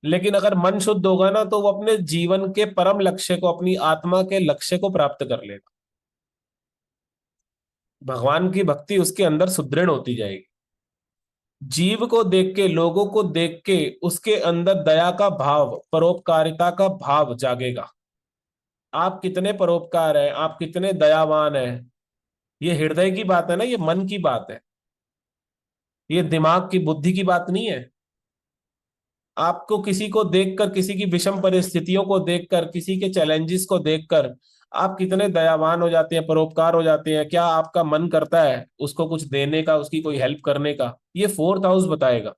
लेकिन अगर मन शुद्ध होगा ना, तो वो अपने जीवन के परम लक्ष्य को, अपनी आत्मा के लक्ष्य को प्राप्त कर लेगा। भगवान की भक्ति उसके अंदर सुदृढ़ होती जाएगी। जीव को देख के, लोगों को देख के उसके अंदर दया का भाव, परोपकारिता का भाव जागेगा। आप कितने परोपकार हैं, आप कितने दयावान हैं, ये हृदय की बात है ना, ये मन की बात है, ये दिमाग की बुद्धि की बात नहीं है। आपको किसी को देखकर, किसी की विषम परिस्थितियों को देखकर, किसी के चैलेंजेस को देखकर आप कितने दयावान हो जाते हैं, परोपकार हो जाते हैं, क्या आपका मन करता है उसको कुछ देने का, उसकी कोई हेल्प करने का, ये फोर्थ हाउस बताएगा।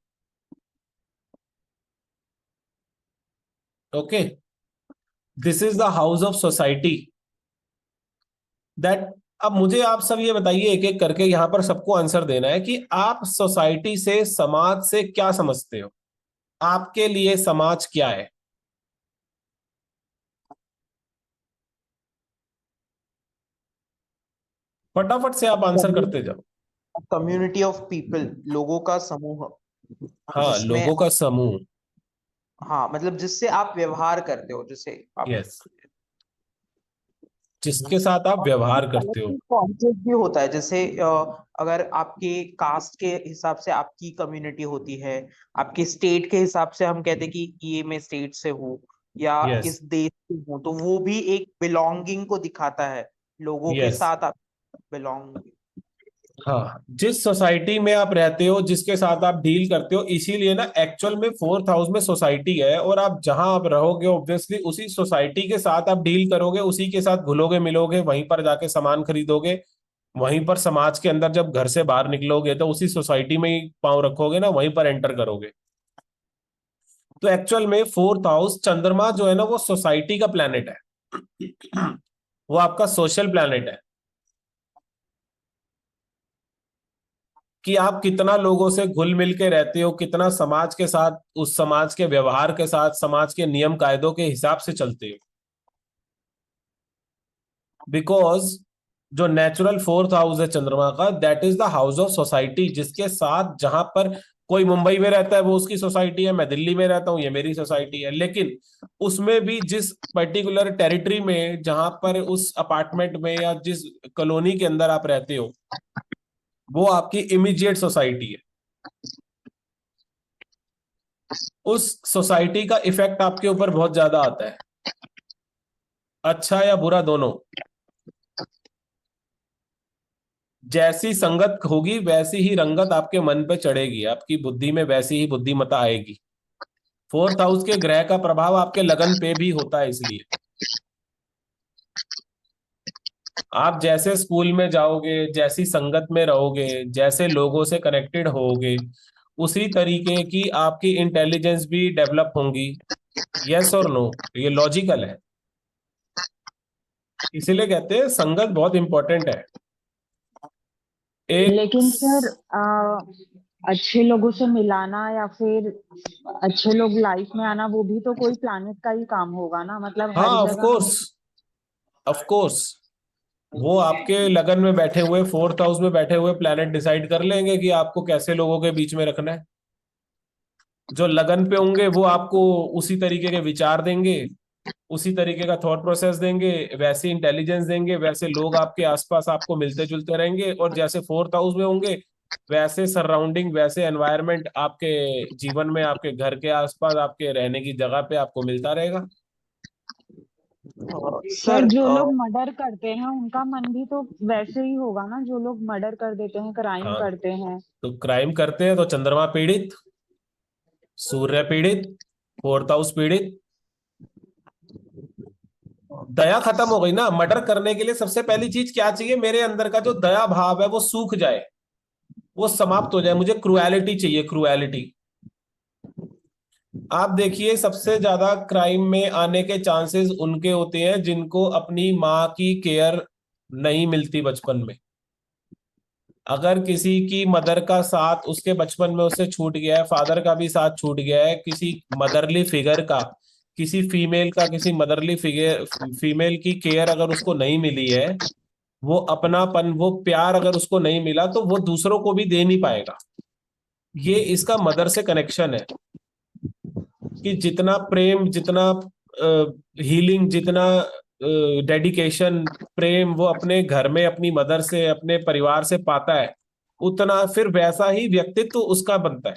Okay, this is the house of society that. अब मुझे आप सब ये बताइए एक एक करके, यहां पर सबको आंसर देना है कि आप सोसाइटी से, समाज से क्या समझते हो, आपके लिए समाज क्या है। फटाफट से आप आंसर करते जाओ। कम्युनिटी ऑफ पीपल, लोगों का समूह, हाँ, जिसमें, लोगों का समूह। हाँ मतलब जिससे आप व्यवहार करते हो, जिससे आप, यस, जिसके साथ आप व्यवहार करते हो। कलेक्टिव कॉन्सेप्ट भी होता है। जैसे अगर आपके कास्ट के हिसाब से आपकी कम्युनिटी होती है, आपके स्टेट के हिसाब से हम कहते हैं कि ये मैं स्टेट से हूँ या यस, इस देश से हूँ, तो वो भी एक बिलोंगिंग को दिखाता है, लोगों के यस। साथ आप बिलोंग। हाँ, जिस सोसाइटी में आप रहते हो, जिसके साथ आप डील करते हो, इसीलिए ना एक्चुअल में फोर्थ हाउस में सोसाइटी है, और आप जहां आप रहोगे ऑब्वियसली उसी सोसाइटी के साथ आप डील करोगे, उसी के साथ घुलोगे मिलोगे, वहीं पर जाके सामान खरीदोगे, वहीं पर समाज के अंदर जब घर से बाहर निकलोगे तो उसी सोसाइटी में ही पांव रखोगे ना, वहीं पर एंटर करोगे। तो एक्चुअल में फोर्थ हाउस, चंद्रमा जो है ना, वो सोसाइटी का प्लैनेट है। वो आपका सोशल प्लैनेट है, कि आप कितना लोगों से घुल मिल के रहते हो, कितना समाज के साथ, उस समाज के व्यवहार के साथ, समाज के नियम कायदों के हिसाब से चलते हो। बिकॉज जो नेचुरल फोर्थ हाउस है चंद्रमा का, that is the house of society, जिसके साथ, जहां पर कोई मुंबई में रहता है वो उसकी सोसाइटी है, मैं दिल्ली में रहता हूँ ये मेरी सोसाइटी है, लेकिन उसमें भी जिस पर्टिकुलर टेरिटरी में, जहां पर उस अपार्टमेंट में या जिस कॉलोनी के अंदर आप रहते हो, वो आपकी इमीडिएट सोसाइटी है। उस सोसाइटी का इफेक्ट आपके ऊपर बहुत ज्यादा आता है, अच्छा या बुरा दोनों। जैसी संगत होगी वैसी ही रंगत आपके मन पे चढ़ेगी, आपकी बुद्धि में वैसी ही बुद्धिमत्ता आएगी। फोर्थ हाउस के ग्रह का प्रभाव आपके लगन पे भी होता है, इसलिए आप जैसे स्कूल में जाओगे, जैसी संगत में रहोगे, जैसे लोगों से कनेक्टेड होगे, उसी तरीके की आपकी इंटेलिजेंस भी डेवलप होंगी। यस और नो, ये लॉजिकल है। इसीलिए कहते हैं संगत बहुत इंपॉर्टेंट है। एक लेकिन सर अच्छे लोगों से मिलाना या फिर अच्छे लोग लाइफ में आना, वो भी तो कोई प्लानिट का ही काम होगा ना, मतलब हाँ, हर ऑफ जगह कोर्स, हमें। ऑफ कोर्स, वो आपके लगन में बैठे हुए, फोर्थ हाउस में बैठे हुए प्लैनेट डिसाइड कर लेंगे कि आपको कैसे लोगों के बीच में रखना है। जो लगन पे होंगे वो आपको उसी तरीके के विचार देंगे, उसी तरीके का थॉट प्रोसेस देंगे, वैसी इंटेलिजेंस देंगे, वैसे लोग आपके आसपास आपको मिलते जुलते रहेंगे, और जैसे फोर्थ हाउस में होंगे वैसे सराउंडिंग, वैसे एनवायरनमेंट आपके जीवन में, आपके घर के आसपास, आपके रहने की जगह पे आपको मिलता रहेगा। सर सर जो लोग मर्डर करते हैं उनका मन भी तो वैसे ही होगा ना, जो लोग मर्डर कर देते हैं, क्राइम हाँ, करते हैं। तो क्राइम करते हैं तो चंद्रमा पीड़ित, सूर्य पीड़ित, फोर्थ हाउस पीड़ित। दया खत्म हो गई ना, मर्डर करने के लिए सबसे पहली चीज क्या चाहिए, मेरे अंदर का जो दया भाव है वो सूख जाए, वो समाप्त हो जाए, मुझे क्रुएलिटी चाहिए, क्रुएलिटी। आप देखिए सबसे ज्यादा क्राइम में आने के चांसेस उनके होते हैं जिनको अपनी माँ की केयर नहीं मिलती बचपन में। अगर किसी की मदर का साथ उसके बचपन में उससे छूट गया है, फादर का भी साथ छूट गया है, किसी मदरली फिगर का, किसी फीमेल का, किसी मदरली फिगर, फीमेल की केयर अगर उसको नहीं मिली है, वो अपनापन, वो प्यार अगर उसको नहीं मिला, तो वो दूसरों को भी दे नहीं पाएगा। ये इसका मदर से कनेक्शन है, कि जितना प्रेम, जितना हीलिंग, जितना डेडिकेशन, प्रेम वो अपने घर में अपनी मदर से, अपने परिवार से पाता है, उतना फिर वैसा ही व्यक्तित्व उसका बनता है।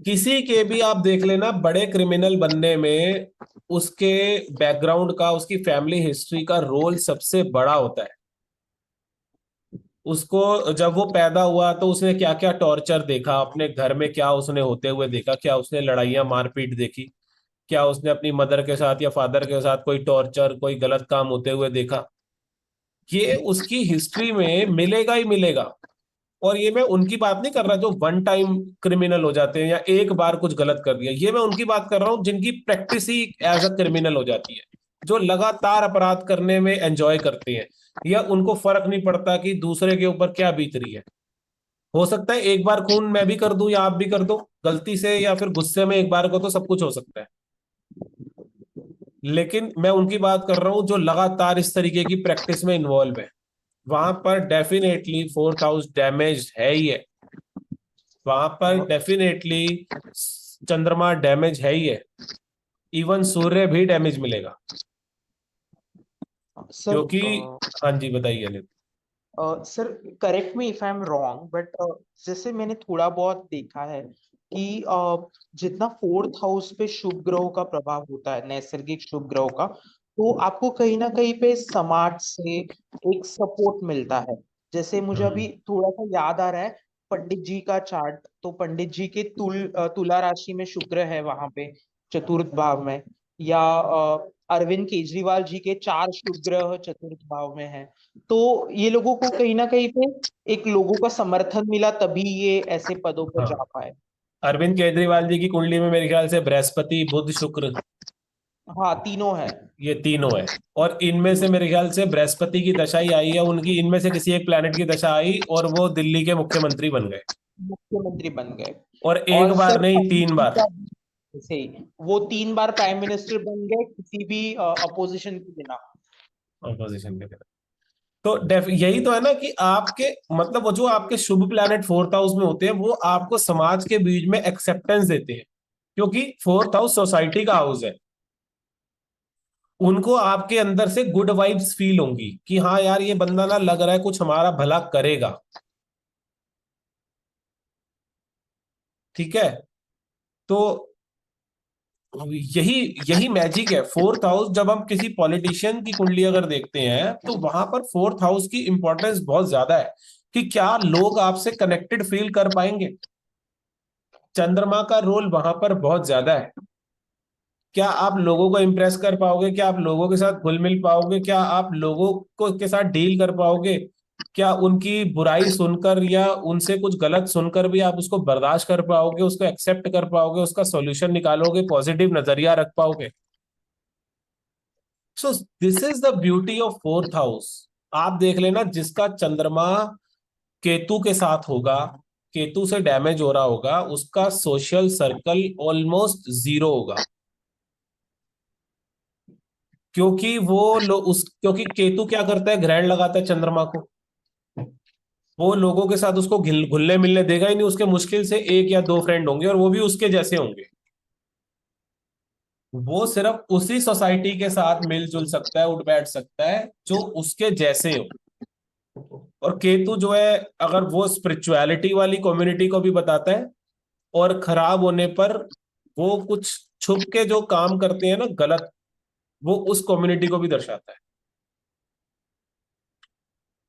किसी के भी आप देख लेना, बड़े क्रिमिनल बनने में उसके बैकग्राउंड का, उसकी फैमिली हिस्ट्री का रोल सबसे बड़ा होता है। उसको जब वो पैदा हुआ तो उसने क्या क्या टॉर्चर देखा, अपने घर में क्या उसने होते हुए देखा, क्या उसने लड़ाइयाँ मारपीट देखी, क्या उसने अपनी मदर के साथ या फादर के साथ कोई टॉर्चर, कोई गलत काम होते हुए देखा? ये उसकी हिस्ट्री में मिलेगा ही मिलेगा। और ये मैं उनकी बात नहीं कर रहा जो वन टाइम क्रिमिनल हो जाते हैं या एक बार कुछ गलत कर दिया, ये मैं उनकी बात कर रहा हूँ जिनकी प्रैक्टिस ही एज अ क्रिमिनल हो जाती है, जो लगातार अपराध करने में एंजॉय करते हैं, या उनको फर्क नहीं पड़ता कि दूसरे के ऊपर क्या बीत रही है। हो सकता है एक बार खून मैं भी कर दूं या आप भी कर दो गलती से या फिर गुस्से में, एक बार को तो सब कुछ हो सकता है। लेकिन मैं उनकी बात कर रहा हूं जो लगातार इस तरीके की प्रैक्टिस में इन्वॉल्व है। वहां पर डेफिनेटली फोर्थ हाउस डैमेज है ही है, वहां पर डेफिनेटली चंद्रमा डैमेज है ही है, इवन सूर्य भी डैमेज मिलेगा। सर क्योंकि हाँ जी बताइए Anil. Sir correct me if I am wrong, but जैसे मैंने थोड़ा बहुत देखा है कि जितना फोर्थ हाउस पे शुभ ग्रहों का प्रभाव होता है, नैसर्गिक शुभ ग्रहों का, तो आपको कहीं ना कहीं पे समाज से एक सपोर्ट मिलता है। जैसे मुझे अभी थोड़ा सा याद आ रहा है पंडित जी का चार्ट, तो पंडित जी के तुला राशि में शुक्र है वहां पे चतुर्थ भाव में, या अरविंद केजरीवाल जी के 4 शुभ ग्रह चतुर्थ भाव में है। तो ये लोगों को कहीं ना कहीं पे एक लोगों का समर्थन मिला, तभी ये ऐसे पदों पर जा हाँ, पाए। अरविंद केजरीवाल जी की कुंडली में मेरे ख्याल से बृहस्पति बुध शुक्र, हाँ, तीनों है। ये तीनों है। और इनमें से मेरे ख्याल से बृहस्पति की दशा ही आई है उनकी, इनमें से किसी एक प्लैनेट की दशा आई और वो दिल्ली के मुख्यमंत्री बन गए। मुख्यमंत्री बन गए। और एक और बार सर नहीं अमित 3 जी बार। का भी ऐसे ही, वो 3 बार प्राइम मिनिस्टर बन गए किसी भी अपोजिशन के बिना। ऑपोजिशन के। तो यही तो है ना कि आपके मतलब वो जो आपके शुभ प्लैनेट फोर्थ हाउस में होते हैं वो आपको समाज के बीच में एक्सेप्टेंस देते हैं, क्योंकि फोर्थ हाउस सोसाइटी का हाउस है। उनको आपके अंदर से गुड वाइब्स फील होंगी कि हाँ यार ये बंदा ना लग रहा है कुछ हमारा भला करेगा। ठीक है। तो यही यही मैजिक है फोर्थ हाउस। जब हम किसी पॉलिटिशियन की कुंडली अगर देखते हैं तो वहां पर फोर्थ हाउस की इंपॉर्टेंस बहुत ज्यादा है कि क्या लोग आपसे कनेक्टेड फील कर पाएंगे। चंद्रमा का रोल वहां पर बहुत ज्यादा है। क्या आप लोगों को इंप्रेस कर पाओगे, क्या आप लोगों के साथ घुल मिल पाओगे, क्या आप लोगों को के साथ डील कर पाओगे, क्या उनकी बुराई सुनकर या उनसे कुछ गलत सुनकर भी आप उसको बर्दाश्त कर पाओगे, उसको एक्सेप्ट कर पाओगे, उसका सॉल्यूशन निकालोगे, पॉजिटिव नजरिया रख पाओगे। So this is the beauty of fourth house. आप देख लेना जिसका चंद्रमा केतु के साथ होगा, केतु से डैमेज हो रहा होगा, उसका सोशल सर्कल ऑलमोस्ट जीरो होगा। क्योंकि क्योंकि केतु क्या करता है, ग्रहण लगाता है चंद्रमा को। वो लोगों के साथ उसको घुलने मिलने देगा ही नहीं, उसके मुश्किल से एक या दो फ्रेंड होंगे और वो भी उसके जैसे होंगे। वो सिर्फ उसी सोसाइटी के साथ मिलजुल सकता है, उठ बैठ सकता है जो उसके जैसे हो। और केतु जो है, अगर वो स्पिरिचुअलिटी वाली कम्युनिटी को भी बताता है, और खराब होने पर वो कुछ छुप के जो काम करते हैं ना गलत, वो उस कम्युनिटी को भी दर्शाता है।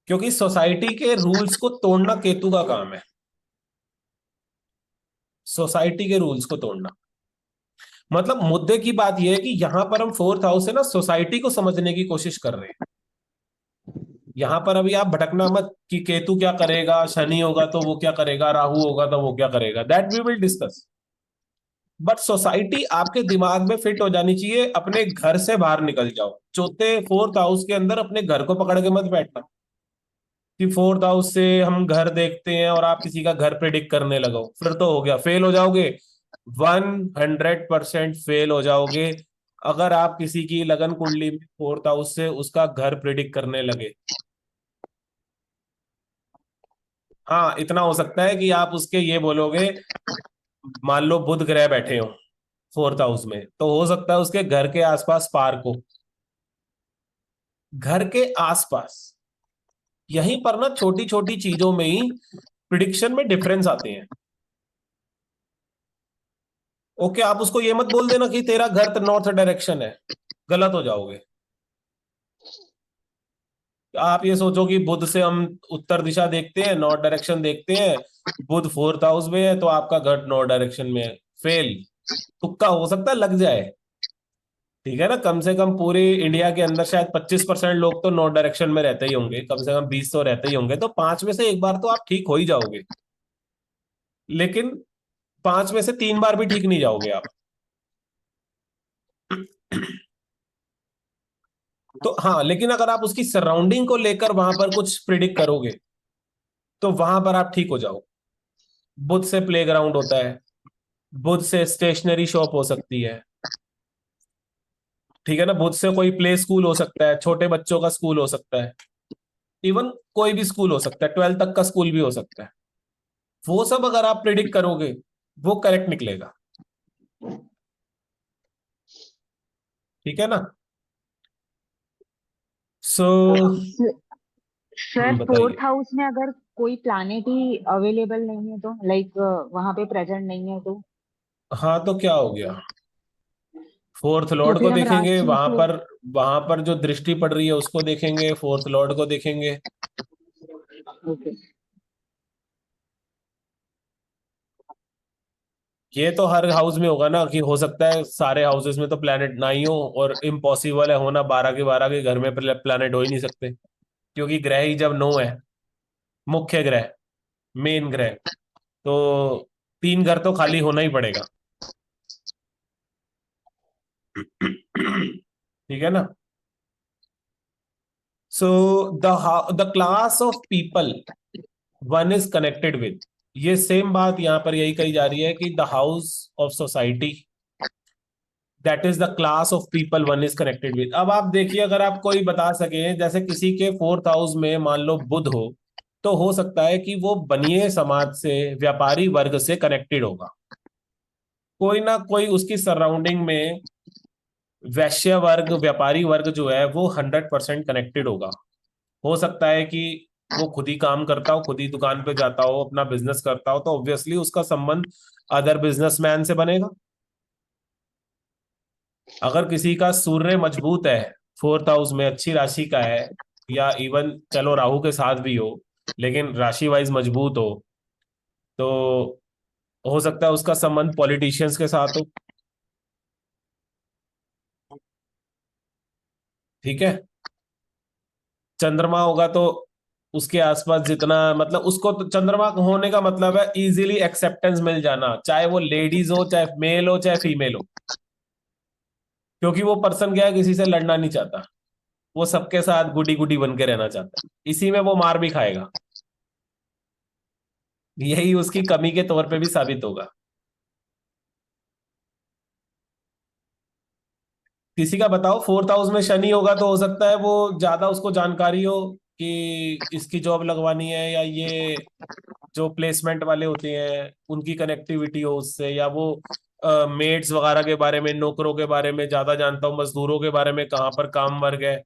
क्योंकि सोसाइटी के रूल्स को तोड़ना केतु का काम है, सोसाइटी के रूल्स को तोड़ना। मतलब मुद्दे की बात यह है कि यहां पर हम फोर्थ हाउस से ना सोसाइटी को समझने की कोशिश कर रहे हैं। यहां पर अभी आप भटकना मत कि केतु क्या करेगा, शनि होगा तो वो क्या करेगा, राहु होगा तो वो क्या करेगा, that we will discuss. But society आपके दिमाग में फिट हो जानी चाहिए। अपने घर से बाहर निकल जाओ, चौथे फोर्थ हाउस के अंदर अपने घर को पकड़ के मत बैठना कि फोर्थ हाउस से हम घर देखते हैं और आप किसी का घर प्रिडिक्ट करने लगो, फिर तो हो गया, फेल हो जाओगे। 100% फेल हो जाओगे अगर आप किसी की लगन कुंडली में फोर्थ हाउस से उसका घर प्रिडिक्ट करने लगे। हाँ इतना हो सकता है कि आप उसके ये बोलोगे, मान लो बुध ग्रह बैठे हो फोर्थ हाउस में, तो हो सकता है उसके घर के आसपास पार्क हो, घर के आसपास। यहीं पर ना छोटी छोटी चीजों में ही प्रिडिक्शन में डिफरेंस आते हैं। ओके, आप उसको ये मत बोल देना कि तेरा घर नॉर्थ डायरेक्शन है, गलत हो जाओगे। आप ये सोचो कि बुध से हम उत्तर दिशा देखते हैं, नॉर्थ डायरेक्शन देखते हैं, बुध फोर्थ हाउस में है तो आपका घर नॉर्थ डायरेक्शन में है, फेल। तुक्का हो सकता है लग जाए, ठीक है ना, कम से कम पूरे इंडिया के अंदर शायद 25% लोग तो नॉर्थ डायरेक्शन में रहते ही होंगे, कम से कम 20 तो रहते ही होंगे, तो 5 में से एक बार तो आप ठीक हो ही जाओगे, लेकिन 5 में से 3 बार भी ठीक नहीं जाओगे आप। तो हाँ, लेकिन अगर आप उसकी सराउंडिंग को लेकर वहां पर कुछ प्रिडिक्ट करोगे तो वहां पर आप ठीक हो जाओ। बुध से प्लेग्राउंड होता है, बुध से स्टेशनरी शॉप हो सकती है, ठीक है ना, बुध से कोई प्ले स्कूल हो सकता है, छोटे बच्चों का स्कूल हो सकता है, इवन कोई भी स्कूल हो सकता है, 12th तक का स्कूल भी हो सकता है। वो सब अगर आप प्रिडिक्ट करोगे वो करेक्ट निकलेगा, ठीक है ना। सो सर बताइए। फोर्थ हाउस में अगर कोई प्लानेट ही अवेलेबल नहीं है तो, लाइक वहां पे प्रेजेंट नहीं है तो? हाँ तो क्या हो गया, फोर्थ तो लॉर्ड को फिर हम देखेंगे राशि वहां से। पर, वहां पर जो दृष्टि पड़ रही है उसको देखेंगे, फोर्थ लॉर्ड को देखेंगे। ओके। ये तो हर हाउस में होगा ना, कि हो सकता है सारे हाउसेस में तो प्लेनेट ना ही हो, और इम्पॉसिबल है होना 12 के 12 के घर में प्लेनेट हो ही नहीं सकते, क्योंकि ग्रह ही जब 9 है, मुख्य ग्रह, मेन ग्रह, तो 3 घर तो खाली होना ही पड़ेगा। ठीक है ना। So the class of people one is connected with, ये सेम बात यहां पर यही कही जा रही है कि the house of society, that is the class of people one is connected with. अब आप देखिए, अगर आप कोई बता सके, जैसे किसी के फोर्थ हाउस में मान लो बुध हो, तो हो सकता है कि वो बनिए समाज से, व्यापारी वर्ग से कनेक्टेड होगा, कोई ना कोई उसकी सराउंडिंग में वैश्य वर्ग, व्यापारी वर्ग जो है वो 100% कनेक्टेड होगा। हो सकता है कि वो खुद ही काम करता हो, खुद ही दुकान पे जाता हो, अपना बिजनेस करता हो, तो ऑब्वियसली उसका संबंध अदर बिजनेसमैन से बनेगा। अगर किसी का सूर्य मजबूत है, फोर्थ हाउस में अच्छी राशि का है, या इवन चलो राहु के साथ भी हो, लेकिन राशि वाइज मजबूत हो, तो हो सकता है उसका संबंध पॉलिटिशियंस के साथ हो, ठीक है। चंद्रमा होगा तो उसके आसपास जितना, मतलब उसको तो चंद्रमा होने का मतलब है इजीली एक्सेप्टेंस मिल जाना, चाहे वो लेडीज हो, चाहे मेल हो, चाहे फीमेल हो, क्योंकि वो पर्सन क्या है, किसी से लड़ना नहीं चाहता, वो सबके साथ गुडी गुडी बन के रहना चाहता है, इसी में वो मार भी खाएगा, यही उसकी कमी के तौर पे भी साबित होगा। किसी का बताओ फोर्थ हाउस में शनि होगा, तो हो सकता है वो ज्यादा उसको जानकारी हो कि इसकी जॉब लगवानी है, या ये जो प्लेसमेंट वाले होते हैं उनकी कनेक्टिविटी हो उससे, या वो मेड्स वगैरह के बारे में, नौकरों के बारे में ज्यादा जानता हूँ, मजदूरों के बारे में, कहाँ पर काम वर्ग है,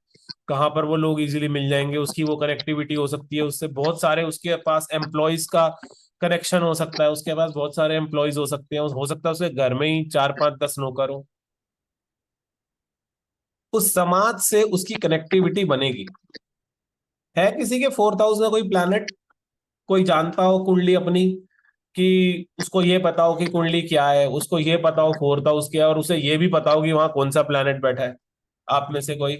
कहाँ पर वो लोग इजीली मिल जाएंगे, उसकी वो कनेक्टिविटी हो सकती है, उससे बहुत सारे उसके पास एम्प्लॉयज का कनेक्शन हो सकता है, उसके पास बहुत सारे एम्प्लॉयज हो सकते हैं, हो सकता है उसके घर में ही 4 5 10 नौकर हो, उस समाज से उसकी कनेक्टिविटी बनेगी। है किसी के फोर्थ हाउस में कोई प्लैनेट, कोई जानता हो कुंडली अपनी, कि उसको ये पता हो कि कुंडली क्या है, उसको ये पता हो फोर्थ हाउस क्या है, और उसे ये भी पता हो कि वहां कौन सा प्लैनेट बैठा है, आप में से कोई?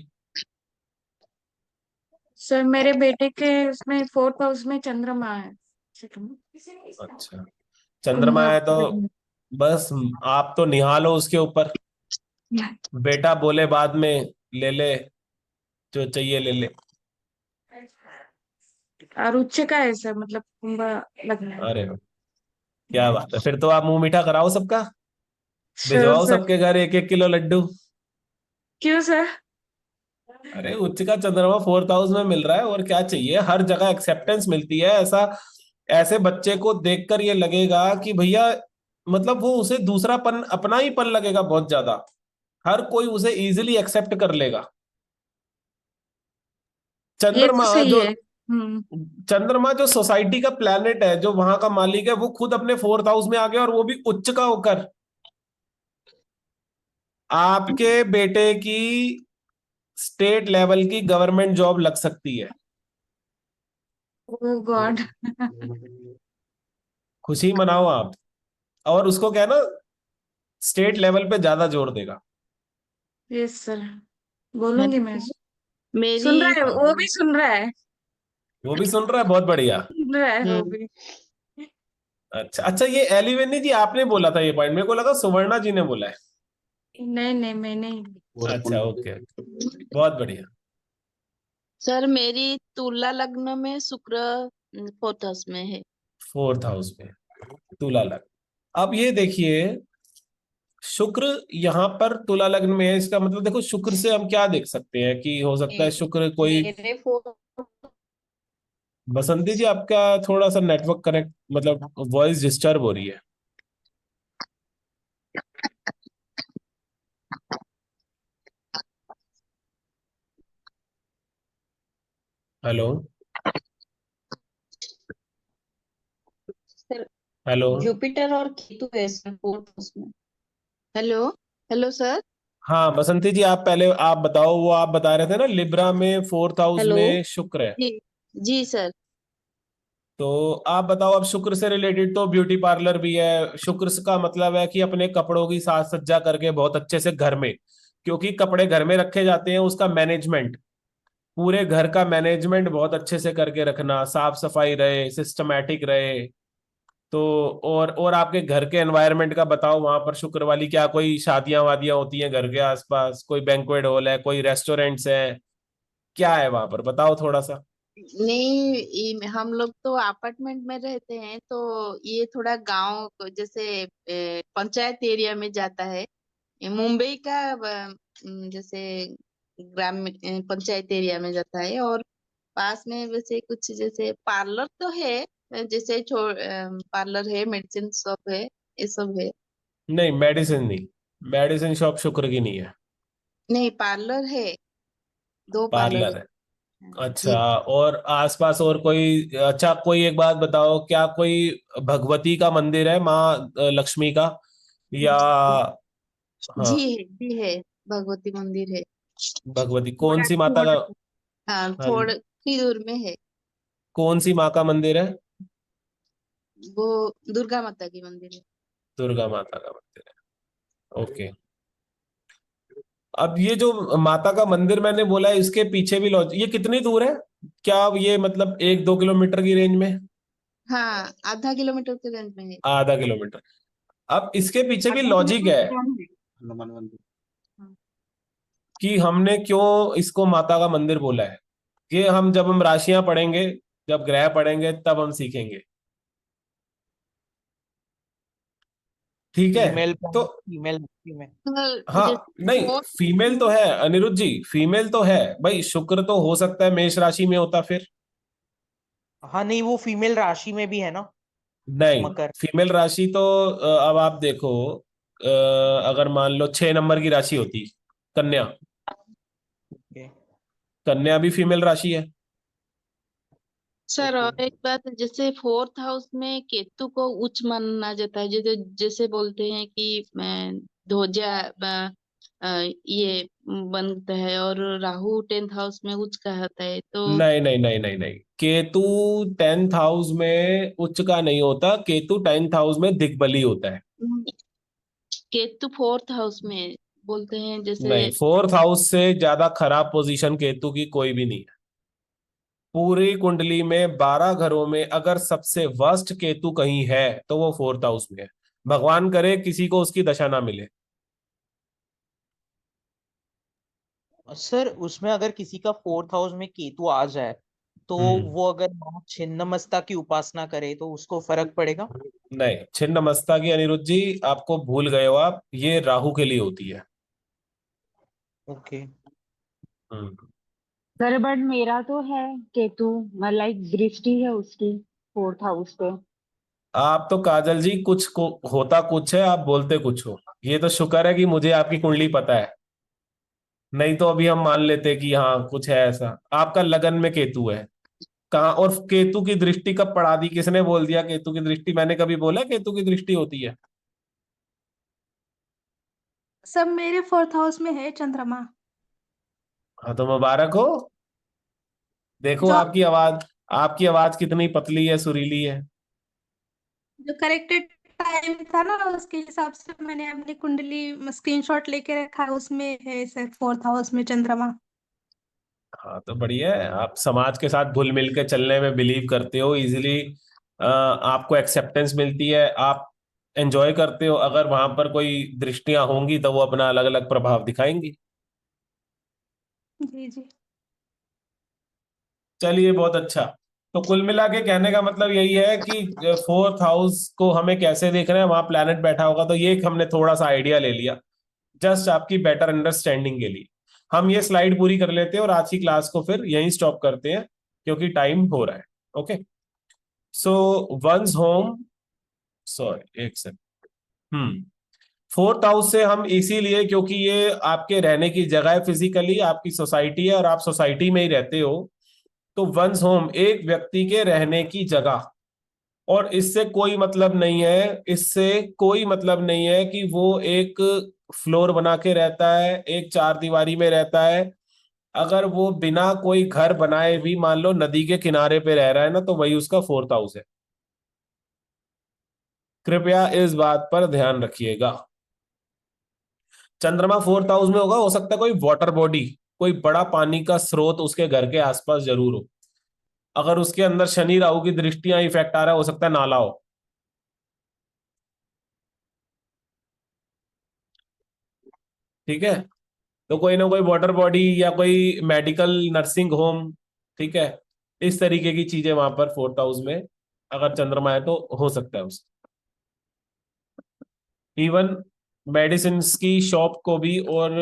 सर मेरे बेटे के उसमें फोर्थ हाउस में चंद्रमा है। अच्छा, कुंभ चंद्रमा है तो लग्न। बस आप तो निहालो उसके ऊपर, बेटा बोले बाद में, ले ले जो चाहिए ले ले। और उच्च का है सर, मतलब कुंभ लग्न है। अरे क्या बात है, फिर तो आप मुंह मीठा कराओ सबका, श्योर भिजवाओ सर। सबके घर 1 1 किलो लड्डू। क्यों सर? अरे उच्च का चंद्रमा फोर्थ हाउस में मिल रहा है, और क्या चाहिए, हर जगह एक्सेप्टेंस मिलती है, ऐसा ऐसे बच्चे को देखकर ये लगेगा कि भैया, मतलब वो उसे दूसरापन, अपना ही पन लगेगा बहुत ज्यादा, हर कोई उसे इजीली एक्सेप्ट कर लेगा। ये तो चंद्रमा सही जो है। हम्म। चंद्रमा जो सोसाइटी का प्लेनेट है, जो वहां का मालिक है, वो खुद अपने फोर्थ हाउस में आ गया, और वो भी उच्च का होकर, आपके बेटे की स्टेट लेवल की गवर्नमेंट जॉब लग सकती है। ओ गॉड। खुशी मनाओ आप, और उसको क्या है ना, स्टेट लेवल पे ज्यादा जोर देगा। यस सर, बोलूंगी मैं। मेरी सुन रहा है, वो भी सुन रहा है। वो भी सुन रहा है, बहुत बढ़िया। सुन रहा है वो भी। अच्छा अच्छा, ये एलिवेनी जी आपने बोला था ये पॉइंट, मेरे को लगा सुवर्णा जी ने बोला है। नहीं नहीं, मैं नहीं। अच्छा ओके, बहुत बढ़िया। सर मेरी तुला लग्न में शुक्र 4th हाउस में है। 4th हाउस में तुला लग्न। अब ये देखिए, शुक्र यहाँ पर तुला लग्न में है, इसका मतलब देखो शुक्र से हम क्या देख सकते हैं कि हो सकता है शुक्र कोई। मेरे 4th बसंती जी आपका थोड़ा सा नेटवर्क कनेक्ट, मतलब वॉइस डिस्टर्ब हो रही है। Hello sir hello. जुपिटर और केतु है सर 4th हाउस में। Hello hello sir. हाँ बसंती जी, आप पहले आप बताओ, वो आप बता रहे थे ना लिब्रा में 4th हाउस हेलो में शुक्र है। जी जी सर। तो आप बताओ, अब शुक्र से रिलेटेड तो ब्यूटी पार्लर भी है। शुक्र का मतलब है कि अपने कपड़ों की साज सज्जा करके बहुत अच्छे से घर में, क्योंकि कपड़े घर में रखे जाते हैं, उसका मैनेजमेंट, पूरे घर का मैनेजमेंट बहुत अच्छे से करके रखना, साफ सफाई रहे, सिस्टमैटिक रहे। तो और आपके घर के एनवायरनमेंट का बताओ, वहां पर शुक्र वाली क्या कोई शादियां वादियां होती हैं घर के आसपास, कोई बैंक्वेट हॉल है, कोई रेस्टोरेंट्स है, क्या है वहां पर, बताओ थोड़ा सा। नहीं हम लोग तो अपार्टमेंट में रहते हैं, तो ये थोड़ा गांव जैसे पंचायत एरिया में जाता है। ये मुंबई का जैसे ग्राम पंचायत एरिया में जाता है। और पास में वैसे कुछ जैसे पार्लर तो है, जैसे पार्लर है, मेडिसिन शॉप है, ये सब है। नहीं मेडिसिन नहीं, मेडिसिन शॉप शुक्र की नहीं है। नहीं पार्लर है, 2 पार्लर पार्लर है। है। अच्छा, जी और आसपास और कोई, अच्छा कोई एक बात बताओ, क्या कोई भगवती का मंदिर है, माँ लक्ष्मी का, या जी हाँ है, जी है, भगवती मंदिर है। भगवती कौन थोड़ा सी माता का? थोड़ा हाँ, हाँ, थोड़ा ही दूर में है। कौन सी माँ का मंदिर है? वो दुर्गा माता की मंदिर है। दुर्गा माता का मंदिर है, ओके। अब ये जो माता का मंदिर मैंने बोला है, इसके पीछे भी लॉज, ये कितनी दूर है? क्या ये मतलब 1-2 किलोमीटर की रेंज में? हाँ, आधा किलोमीटर के रेंज में है। आधा किलोमीटर। अब इसके पीछे भी आधा लॉजिक किलोमीटर है से कम है। हाँ। कि हमने क्यों इसको माता का मंदिर बोला है। ये हम जब हम राशियां पढ़ेंगे, जब ग्रह पढ़ेंगे, तब हम सीखेंगे। ठीक है। फीमेल तो फीमेल में। तो हाँ, जैसे नहीं फीमेल तो है अनिरुद्ध जी, फीमेल तो है भाई, शुक्र तो हो सकता है मेष राशि में होता फिर। हाँ नहीं, वो फीमेल राशि में भी है ना, नहीं, मकर। फीमेल राशि तो अब आप देखो, अगर मान लो 6 नंबर की राशि होती कन्या, ओके। कन्या भी फीमेल राशि है। Sir okay. और एक बात, जैसे 4th हाउस में केतु को उच्च माना जाता है, जैसे जैसे बोलते हैं कि ध्वजा ये बनता है, और राहु 10th हाउस में उच्च कहता है, तो नहीं नहीं नहीं नहीं नहीं, केतु 10th हाउस में उच्च का नहीं होता, केतु 10th हाउस में दिग्बली होता है। केतु 4th हाउस में बोलते हैं जैसे। नहीं, 4th हाउस से ज्यादा खराब पोजीशन केतु की कोई भी नहीं है। पूरी कुंडली में 12 घरों में अगर सबसे वर्स्ट केतु कहीं है तो वो 4th हाउस में है। भगवान करे किसी को उसकी दशा ना मिले। सर उसमें अगर किसी का 4th हाउस में केतु आ जाए, तो हम्म। वो अगर माँ छिन्नमस्ता की उपासना करे तो उसको फर्क पड़ेगा? नहीं, छिन्न मस्ता की अनिरुद्ध जी, आपको भूल गए हो आप, ये राहु के लिए होती है। ओके। हम्म। सर बट मेरा तो है केतु, लाइक दृष्टि है उसकी 4th हाउस पे। आप तो काजल जी कुछ को होता कुछ है, आप बोलते कुछ हो। ये तो शुक्र है कि मुझे आपकी कुंडली पता है, नहीं तो अभी हम मान लेते कि हाँ कुछ है ऐसा। आपका लगन में केतु है कहाँ, और केतु की दृष्टि कब पड़ा दी, किसने बोल दिया केतु की दृष्टि, मैंने कभी बोला केतु की दृष्टि होती है? सब मेरे 4th हाउस में है चंद्रमा। हाँ तो मुबारक हो। देखो जो आपकी आवाज कितनी पतली है, सुरीली है। जो करेक्टेड टाइम था ना, उसके हिसाब से मैंने अपनी कुंडली स्क्रीनशॉट लेके रखा है, उसमें है सर 4th हाउस में चंद्रमा। हाँ तो बढ़िया है, आप समाज के साथ घुल मिल के चलने में बिलीव करते हो, इजीली आपको एक्सेप्टेंस मिलती है, आप एंजॉय करते हो। अगर वहां पर कोई दृष्टियां होंगी तो वो अपना अलग अलग प्रभाव दिखाएंगी। जी जी। चलिए बहुत अच्छा। तो कुल मिला के कहने का मतलब यही है कि 4th हाउस को हमें कैसे देखना है, वहां प्लैनेट बैठा होगा तो ये एक हमने थोड़ा सा आइडिया ले लिया, जस्ट आपकी बेटर अंडरस्टैंडिंग के लिए। हम ये स्लाइड पूरी कर लेते हैं और आज की क्लास को फिर यहीं स्टॉप करते हैं क्योंकि टाइम हो रहा है। Okay, so once home, sorry एक सेकंड। 4th हाउस से हम इसीलिए, क्योंकि ये आपके रहने की जगह है, फिजिकली आपकी सोसाइटी है और आप सोसाइटी में ही रहते हो। तो वंस होम एक व्यक्ति के रहने की जगह, और इससे कोई मतलब नहीं है, इससे कोई मतलब नहीं है कि वो एक फ्लोर बना के रहता है, एक चार दीवारी में रहता है। अगर वो बिना कोई घर बनाए भी मान लो नदी के किनारे पे रह रहा है ना, तो वही उसका 4th हाउस है। कृपया इस बात पर ध्यान रखिएगा। चंद्रमा 4th हाउस में होगा, हो सकता है कोई वाटर बॉडी, कोई बड़ा पानी का स्रोत उसके घर के आसपास जरूर हो। अगर उसके अंदर शनि राहु की दृष्टियां इफेक्ट आ रहा है, हो सकता है नाला हो। ठीक है, तो कोई ना कोई वाटर बॉडी या कोई मेडिकल नर्सिंग होम, ठीक है, इस तरीके की चीजें वहां पर 4th हाउस में अगर चंद्रमा है तो हो सकता है उस। इवन मेडिसिन की शॉप को भी और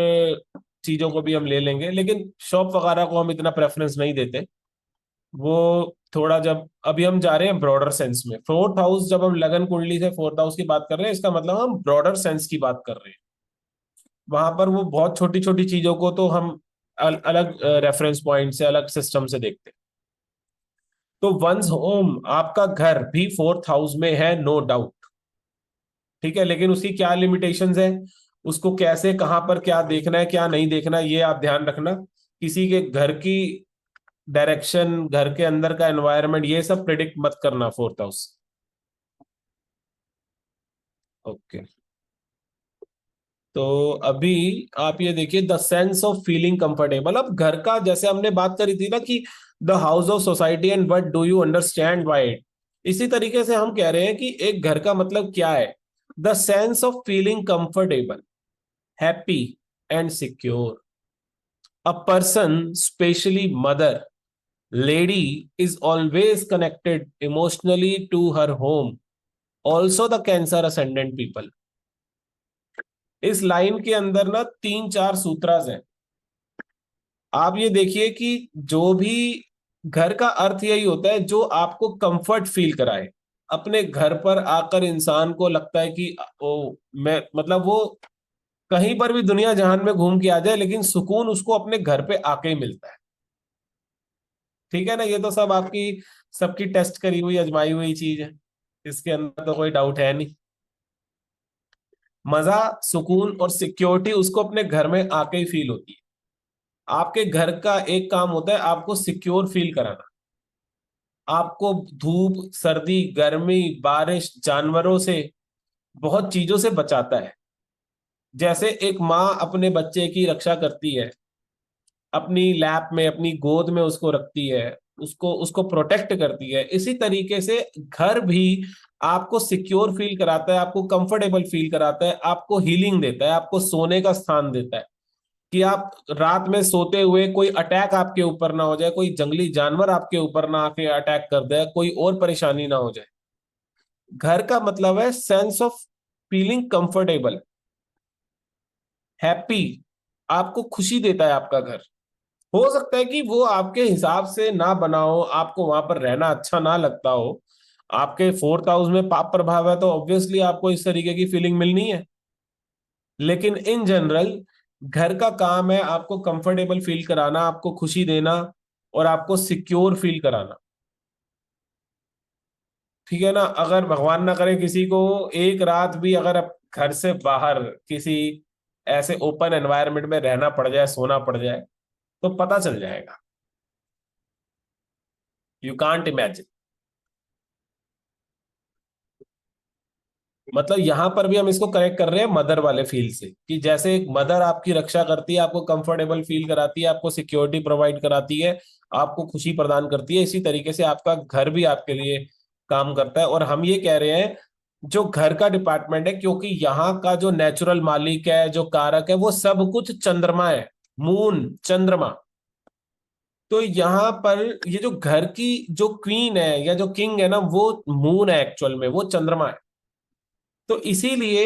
चीजों को भी हम ले लेंगे, लेकिन शॉप वगैरह को हम इतना प्रेफरेंस नहीं देते। वो थोड़ा, जब अभी हम जा रहे हैं ब्रॉडर सेंस में, 4th हाउस जब हम लगन कुंडली से 4th हाउस की बात कर रहे हैं, इसका मतलब हम ब्रॉडर सेंस की बात कर रहे हैं। वहां पर वो बहुत छोटी छोटी चीजों को तो हम अलग रेफरेंस पॉइंट से, अलग सिस्टम से देखते हैं। तो वंस होम आपका घर भी 4th हाउस में है, नो डाउट, ठीक है, लेकिन उसकी क्या लिमिटेशंस है, उसको कैसे, कहां पर क्या देखना है क्या नहीं देखना है, ये आप ध्यान रखना। किसी के घर की डायरेक्शन, घर के अंदर का एनवायरनमेंट, ये सब प्रिडिक्ट मत करना 4th हाउस। ओके, तो अभी आप ये देखिए, the sense of feeling comfortable. अब घर का, जैसे हमने बात करी थी ना कि the house of society and what do you understand by it, इसी तरीके से हम कह रहे हैं कि एक घर का मतलब क्या है। The sense of feeling comfortable, happy and secure. A person, specially mother, lady, is always connected emotionally to her home. Also the Cancer ascendant people. इस लाइन के अंदर ना तीन चार सूत्रास हैं। आप ये देखिए कि जो भी घर का अर्थ यही होता है जो आपको कंफर्ट फील कराए। अपने घर पर आकर इंसान को लगता है कि ओ, मैं मतलब वो कहीं पर भी दुनिया जहान में घूम के आ जाए, लेकिन सुकून उसको अपने घर पे आके ही मिलता है। ठीक है ना, ये तो सब आपकी सबकी टेस्ट करी हुई आजमाई हुई चीज है, इसके अंदर तो कोई डाउट है नहीं। मजा, सुकून और सिक्योरिटी उसको अपने घर में आके ही फील होती है। आपके घर का एक काम होता है आपको सिक्योर फील कराना, आपको धूप, सर्दी, गर्मी, बारिश, जानवरों से, बहुत चीजों से बचाता है। जैसे एक माँ अपने बच्चे की रक्षा करती है, अपनी लैप में, अपनी गोद में उसको रखती है, उसको उसको प्रोटेक्ट करती है, इसी तरीके से घर भी आपको सिक्योर फील कराता है, आपको कंफर्टेबल फील कराता है, आपको हीलिंग देता है, आपको सोने का स्थान देता है कि आप रात में सोते हुए कोई अटैक आपके ऊपर ना हो जाए, कोई जंगली जानवर आपके ऊपर ना आके अटैक कर दे, कोई और परेशानी ना हो जाए। घर का मतलब है sense of feeling comfortable, happy, आपको खुशी देता है आपका घर। हो सकता है कि वो आपके हिसाब से ना बना हो, आपको वहां पर रहना अच्छा ना लगता हो, आपके 4th हाउस में पाप प्रभाव है तो ऑब्वियसली आपको इस तरीके की फीलिंग मिलनी है। लेकिन इन जनरल घर का काम है आपको कंफर्टेबल फील कराना, आपको खुशी देना और आपको सिक्योर फील कराना। ठीक है ना, अगर भगवान ना करे किसी को एक रात भी अगर आप घर से बाहर किसी ऐसे ओपन एनवायरनमेंट में रहना पड़ जाए, सोना पड़ जाए, तो पता चल जाएगा। You can't imagine. मतलब यहां पर भी हम इसको कनेक्ट कर रहे हैं मदर वाले फील से, कि जैसे एक मदर आपकी रक्षा करती है, आपको कंफर्टेबल फील कराती है, आपको सिक्योरिटी प्रोवाइड कराती है, आपको खुशी प्रदान करती है, इसी तरीके से आपका घर भी आपके लिए काम करता है। और हम ये कह रहे हैं जो घर का डिपार्टमेंट है, क्योंकि यहाँ का जो नेचुरल मालिक है, जो कारक है, वो सब कुछ चंद्रमा है, मून, चंद्रमा। तो यहाँ पर ये जो घर की जो क्वीन है या जो किंग है ना, वो मून है, एक्चुअल में वो चंद्रमा है। तो इसीलिए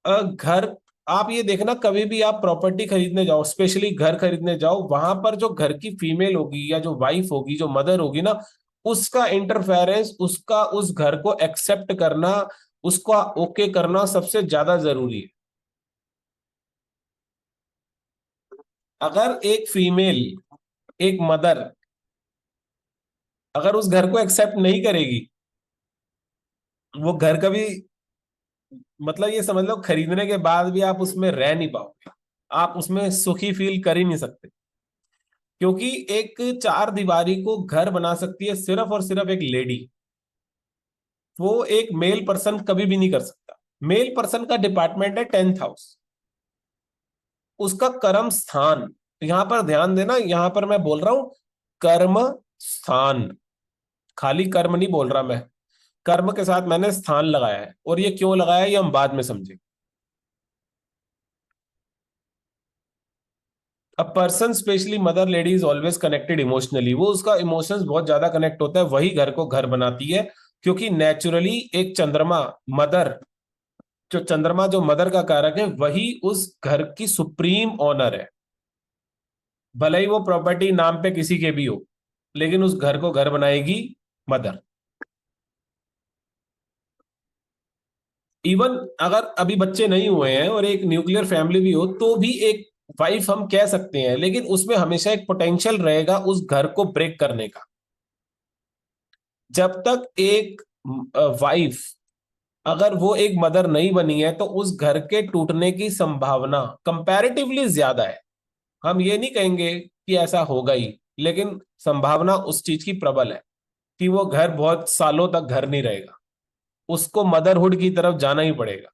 घर, आप ये देखना कभी भी आप प्रॉपर्टी खरीदने जाओ, स्पेशली घर खरीदने जाओ, वहां पर जो घर की फीमेल होगी या जो वाइफ होगी, जो मदर होगी ना, उसका इंटरफेरेंस, उसका उस घर को एक्सेप्ट करना, उसका ओके करना सबसे ज्यादा जरूरी है। अगर एक फीमेल, एक मदर अगर उस घर को एक्सेप्ट नहीं करेगी, वो घर कभी, मतलब ये समझ लो खरीदने के बाद भी आप उसमें रह नहीं पाओगे, आप उसमें सुखी फील कर ही नहीं सकते। क्योंकि एक चार दीवारी को घर बना सकती है सिर्फ और सिर्फ एक लेडी, वो एक मेल पर्सन कभी भी नहीं कर सकता। मेल पर्सन का डिपार्टमेंट है 10th हाउस, उसका कर्म स्थान। यहां पर ध्यान देना, यहां पर मैं बोल रहा हूं कर्म स्थान, खाली कर्म नहीं बोल रहा मैं, कर्म के साथ मैंने स्थान लगाया है। और ये क्यों लगाया है ये हम बाद में समझेंगे। A person, specially mother lady, is always connected emotionally, वो उसका इमोशंस बहुत ज्यादा कनेक्ट होता है, वही घर को घर बनाती है। क्योंकि नेचुरली एक चंद्रमा, मदर, जो चंद्रमा जो मदर का कारक है, वही उस घर की सुप्रीम ऑनर है। भले ही वो प्रॉपर्टी नाम पे किसी के भी हो, लेकिन उस घर को घर बनाएगी मदर। इवन अगर अभी बच्चे नहीं हुए हैं और एक न्यूक्लियर फैमिली भी हो, तो भी एक वाइफ हम कह सकते हैं, लेकिन उसमें हमेशा एक पोटेंशियल रहेगा उस घर को ब्रेक करने का। जब तक एक वाइफ, अगर वो एक मदर नहीं बनी है, तो उस घर के टूटने की संभावना कंपैरेटिवली ज्यादा है। हम ये नहीं कहेंगे कि ऐसा होगा ही, लेकिन संभावना उस चीज की प्रबल है कि वो घर बहुत सालों तक घर नहीं रहेगा, उसको मदरहुड की तरफ जाना ही पड़ेगा।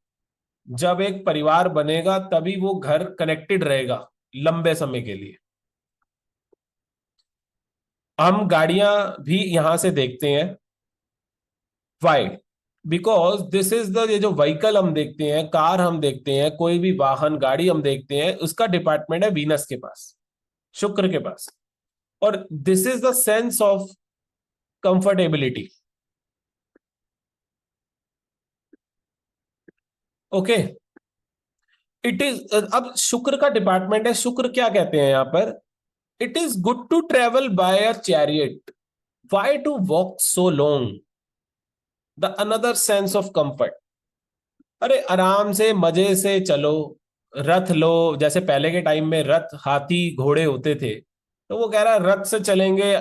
जब एक परिवार बनेगा तभी वो घर कनेक्टेड रहेगा लंबे समय के लिए। हम गाड़ियां भी यहां से देखते हैं, why? Because this is the, ये जो व्हीकल हम देखते हैं, कार हम देखते हैं, कोई भी वाहन गाड़ी हम देखते हैं, उसका डिपार्टमेंट है वीनस के पास, शुक्र के पास। और this is the sense of comfortability. Okay, it is, अब शुक्र का डिपार्टमेंट है, शुक्र क्या कहते हैं यहां पर? It is good to travel by a chariot, why to walk so long, the another sense of comfort. अरे आराम से मजे से चलो, रथ लो, जैसे पहले के टाइम में रथ, हाथी, घोड़े होते थे, तो वो कह रहा है रथ से चलेंगे,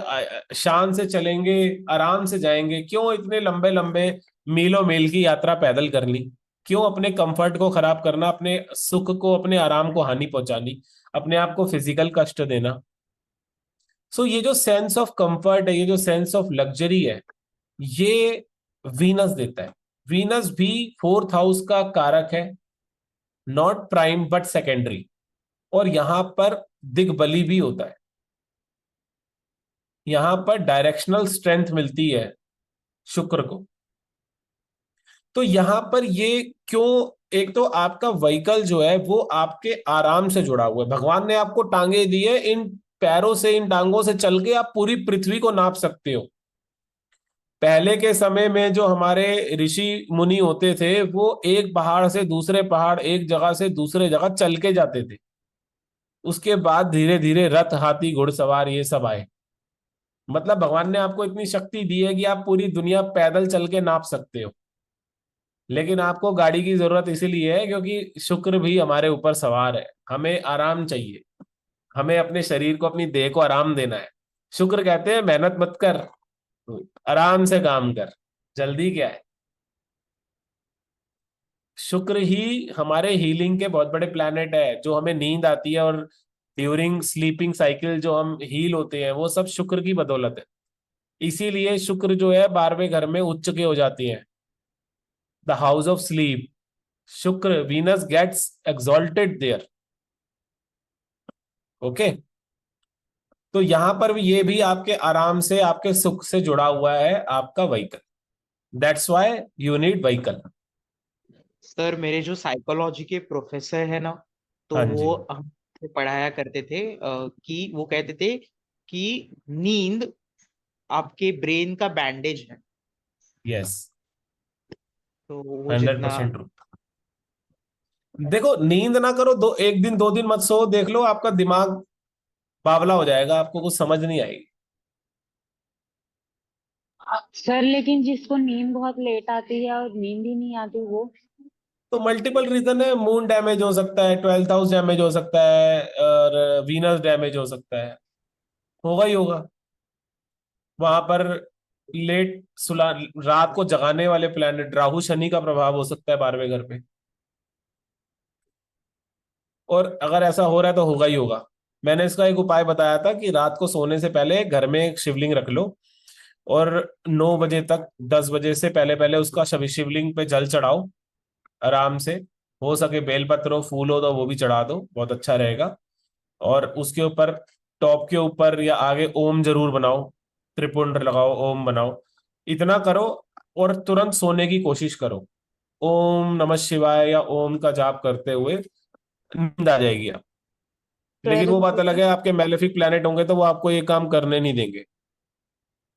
शान से चलेंगे, आराम से जाएंगे। क्यों इतने लंबे लंबे मीलों मील की यात्रा पैदल करनी? क्यों अपने कंफर्ट को खराब करना, अपने सुख को, अपने आराम को हानि पहुंचानी, अपने आप को फिजिकल कष्ट देना? सो ये जो सेंस ऑफ कंफर्ट है, ये जो सेंस ऑफ लग्जरी है, ये वीनस देता है। वीनस भी 4th हाउस का कारक है, नॉट प्राइम बट सेकेंडरी। और यहां पर दिग्बली भी होता है, यहां पर डायरेक्शनल स्ट्रेंथ मिलती है शुक्र को। तो यहां पर ये क्यों, एक तो आपका व्हीकल जो है वो आपके आराम से जुड़ा हुआ है, भगवान ने आपको टांगे दी है, इन पैरों से, इन टांगों से चल के आप पूरी पृथ्वी को नाप सकते हो। पहले के समय में जो हमारे ऋषि मुनि होते थे, वो एक पहाड़ से दूसरे पहाड़, एक जगह से दूसरे जगह चल के जाते थे। उसके बाद धीरे धीरे रथ, हाथी, घुड़सवार ये सब आए। मतलब भगवान ने आपको इतनी शक्ति दी है कि आप पूरी दुनिया पैदल चल के नाप सकते हो। लेकिन आपको गाड़ी की जरूरत इसीलिए है क्योंकि शुक्र भी हमारे ऊपर सवार है, हमें आराम चाहिए, हमें अपने शरीर को, अपनी देह को आराम देना है। शुक्र कहते हैं मेहनत मत कर, आराम से काम कर, जल्दी क्या है। शुक्र ही हमारे हीलिंग के बहुत बड़े प्लैनेट है, जो हमें नींद आती है और ड्यूरिंग स्लीपिंग साइकिल जो हम हील होते हैं, वो सब शुक्र की बदौलत है। इसीलिए शुक्र जो है 12वें घर में उच्च के हो जाती हैं। The house of sleep, Shukra, Venus gets exalted there. Okay, तो यहां पर भी ये भी आपके आराम से, आपके सुख से जुड़ा हुआ है आपका vehicle. That's why you need vehicle. Sir मेरे जो साइकोलॉजी के प्रोफेसर है ना, तो हाँ जी, वो हमसे पढ़ाया करते थे कि वो कहते थे कि नींद आपके ब्रेन का बैंडेज है। यस, तो वो जितना 100% ट्रू। देखो, नींद ना करो, एक दिन 2 दिन मत सो, देख लो आपका दिमाग बावला हो जाएगा, आपको कुछ समझ नहीं आएगी। सर लेकिन जिसको नींद बहुत लेट आती है और नींद ही नहीं आती वो। तो मल्टीपल रीजन है, मून डैमेज हो सकता है, 12th हाउस डैमेज हो सकता है, और वीनस डैमेज हो सकता है, होगा ही होगा वहां पर। लेट सुला, रात को जगाने वाले प्लैनेट राहु शनि का प्रभाव हो सकता है 12वें घर पे, और अगर ऐसा हो रहा है तो होगा ही होगा। मैंने इसका एक उपाय बताया था कि रात को सोने से पहले घर में एक शिवलिंग रख लो, और 9 बजे तक, 10 बजे से पहले पहले उसका शिवलिंग पे जल चढ़ाओ आराम से। हो सके बेलपत्र हो, फूल हो तो वो भी चढ़ा दो, बहुत अच्छा रहेगा। और उसके ऊपर, टॉप के ऊपर या आगे ओम जरूर बनाओ, त्रिपुंड लगाओ, ओम बनाओ, इतना करो। और तुरंत सोने की कोशिश करो, ओम नमः शिवाय या ओम का जाप करते हुए नींद आ जाएगी आप। लेकिन सर वो बात अलग है, आपके मेलेफिक प्लैनेट होंगे तो वो आपको ये काम करने नहीं देंगे,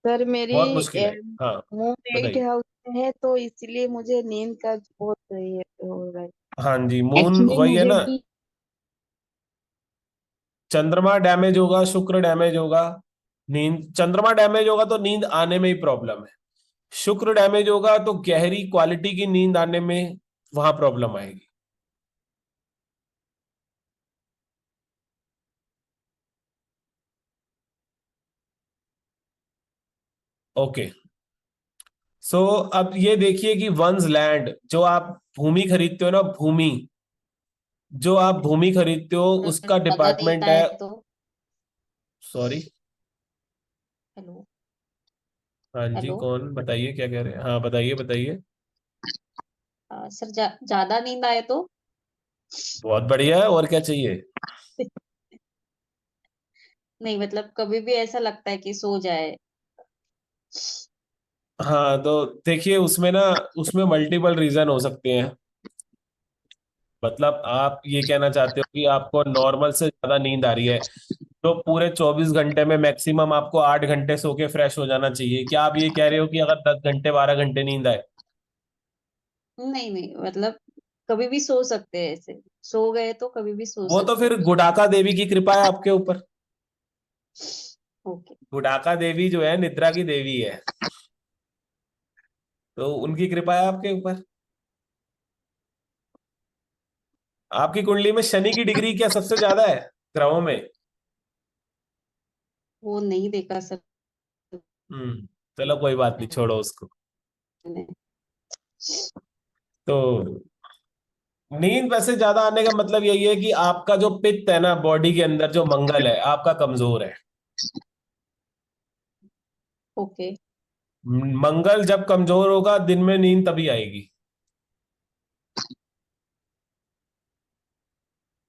सर मेरी बहुत मुश्किल है। हाँ, मून 8 बताइए। हाउस में है, तो इसलिए मुझे नींद का बहुत ये हो रहा है। हाँ जी, मून एक्चुअली वही है मुझे ना, भी। चंद्रमा डैमेज होगा, शुक्र डैमेज होगा, नींद, चंद्रमा डैमेज होगा तो नींद आने में ही प्रॉब्लम है, शुक्र डैमेज होगा तो गहरी क्वालिटी की नींद आने में वहां प्रॉब्लम आएगी। ओके, सो अब ये देखिए कि वंस लैंड, जो आप भूमि खरीदते हो ना, भूमि, जो आप भूमि खरीदते हो उसका ज्यादा नींद डिपार्टमेंट है। आए तो। Sorry, hello. हाँ जी, हेलो। कौन, बताइए क्या कह रहे हैं, हाँ बताइए बताइए। सर ज्यादा नींद आए तो। बहुत बढ़िया है, और क्या चाहिए। नहीं मतलब कभी भी ऐसा लगता है कि सो जाए। हाँ, तो देखिए उसमें ना, उसमें मल्टीपल रीजन हो सकते हैं। मतलब आप ये कहना चाहते हो कि आपको नॉर्मल से ज्यादा नींद आ रही है, तो पूरे 24 घंटे में मैक्सिमम आपको 8 घंटे सो के फ्रेश हो जाना चाहिए, क्या आप ये कह रहे हो कि अगर 10 घंटे 12 घंटे नींद आए। नहीं नहीं मतलब कभी भी सो सकते हैं, ऐसे सो गए तो कभी भी सो वो तो सकते फिर गुडाका देवी की कृपा है आपके ऊपर। हैं। ओके। गुडाका देवी जो है निद्रा की देवी है, तो उनकी कृपा है आपके ऊपर। आपकी कुंडली में शनि की डिग्री क्या सबसे ज्यादा है ग्रहों में। वो नहीं देखा सर चलो कोई बात नहीं, छोड़ो उसको। मैंने। तो नींद वैसे ज्यादा आने का मतलब यही है कि आपका जो पित्त है ना बॉडी के अंदर, जो मंगल है आपका कमजोर है। ओके। मंगल जब कमजोर होगा दिन में नींद तभी आएगी।